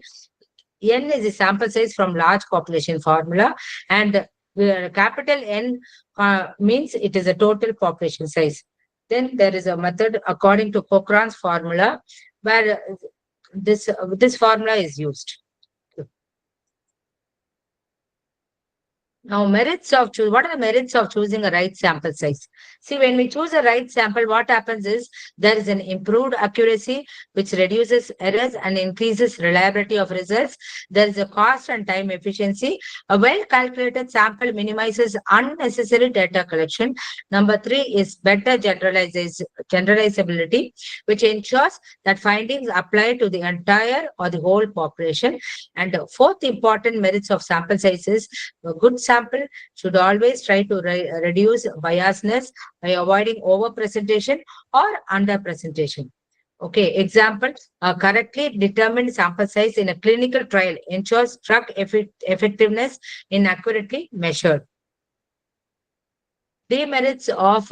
Speaker 2: N is the sample size from large population formula. And capital N means it is a total population size. Then there is a method according to Cochrane's formula where this formula is used. Now, what are the merits of choosing a right sample size? See, when we choose a right sample, what happens is there is an improved accuracy, which reduces errors and increases reliability of results. There is a cost and time efficiency. A well-calculated sample minimizes unnecessary data collection. Number three is better generalizability, which ensures that findings apply to the entire or the whole population. And the fourth important merits of sample size is a good sample should always try to reduce biasness by avoiding overpresentation or underpresentation. Okay, example, a correctly determined sample size in a clinical trial ensures drug effectiveness in accurately measured. Demerits of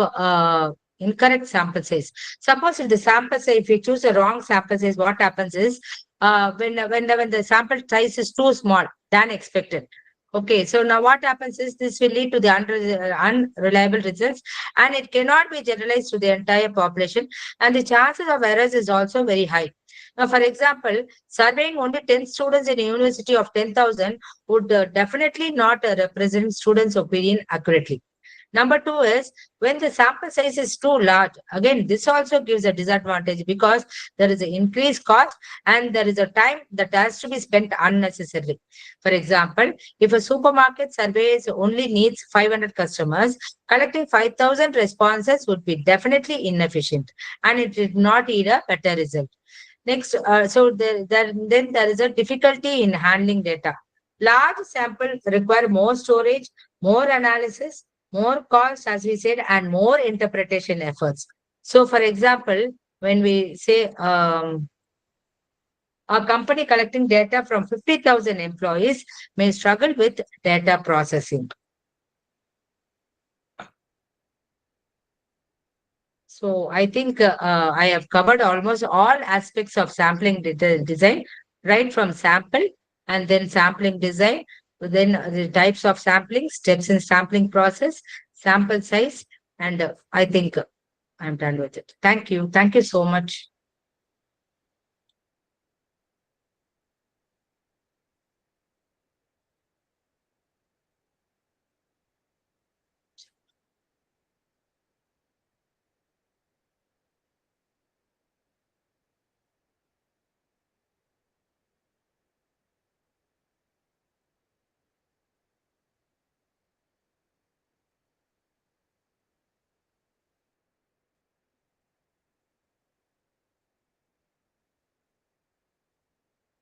Speaker 2: incorrect sample size. Suppose if the sample size, if you choose a wrong sample size, what happens is when the sample size is too small than expected. Okay, so now what happens is this will lead to the unreliable results and it cannot be generalized to the entire population and the chances of errors is also very high. Now, for example, surveying only 10 students in a university of 10,000 would definitely not represent students' opinion accurately. Number two is when the sample size is too large. Again, this also gives a disadvantage because there is an increased cost and there is a time that has to be spent unnecessarily. For example, if a supermarket surveys only needs 500 customers, collecting 5,000 responses would be definitely inefficient and it did not yield a better result. Next, then there is a difficulty in handling data. Large samples require more storage, more analysis, more calls, as we said, and more interpretation efforts. So, for example, when we say a company collecting data from 50,000 employees may struggle with data processing. So I think I have covered almost all aspects of sampling design, right from sample and then sampling design, then the types of sampling, steps in sampling process, sample size, and I think I'm done with it. Thank you. Thank you so much.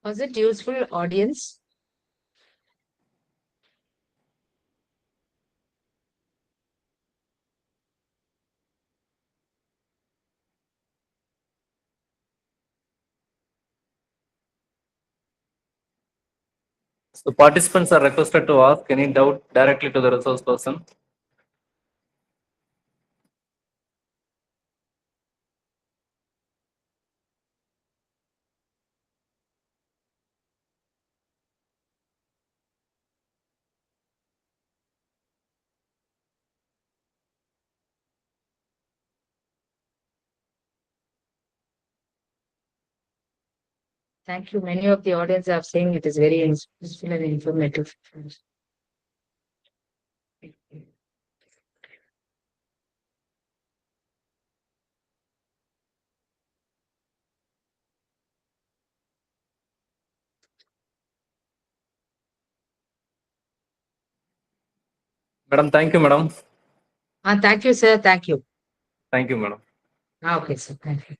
Speaker 2: Was it useful, audience?
Speaker 1: So participants are requested to ask any doubt directly to the resource person.
Speaker 2: Thank you. Many of the audience are saying it is very useful and informative.
Speaker 1: Madam, thank you, madam.
Speaker 2: Thank you, sir. Thank you.
Speaker 1: Thank you, madam.
Speaker 2: Okay, sir. Thank you.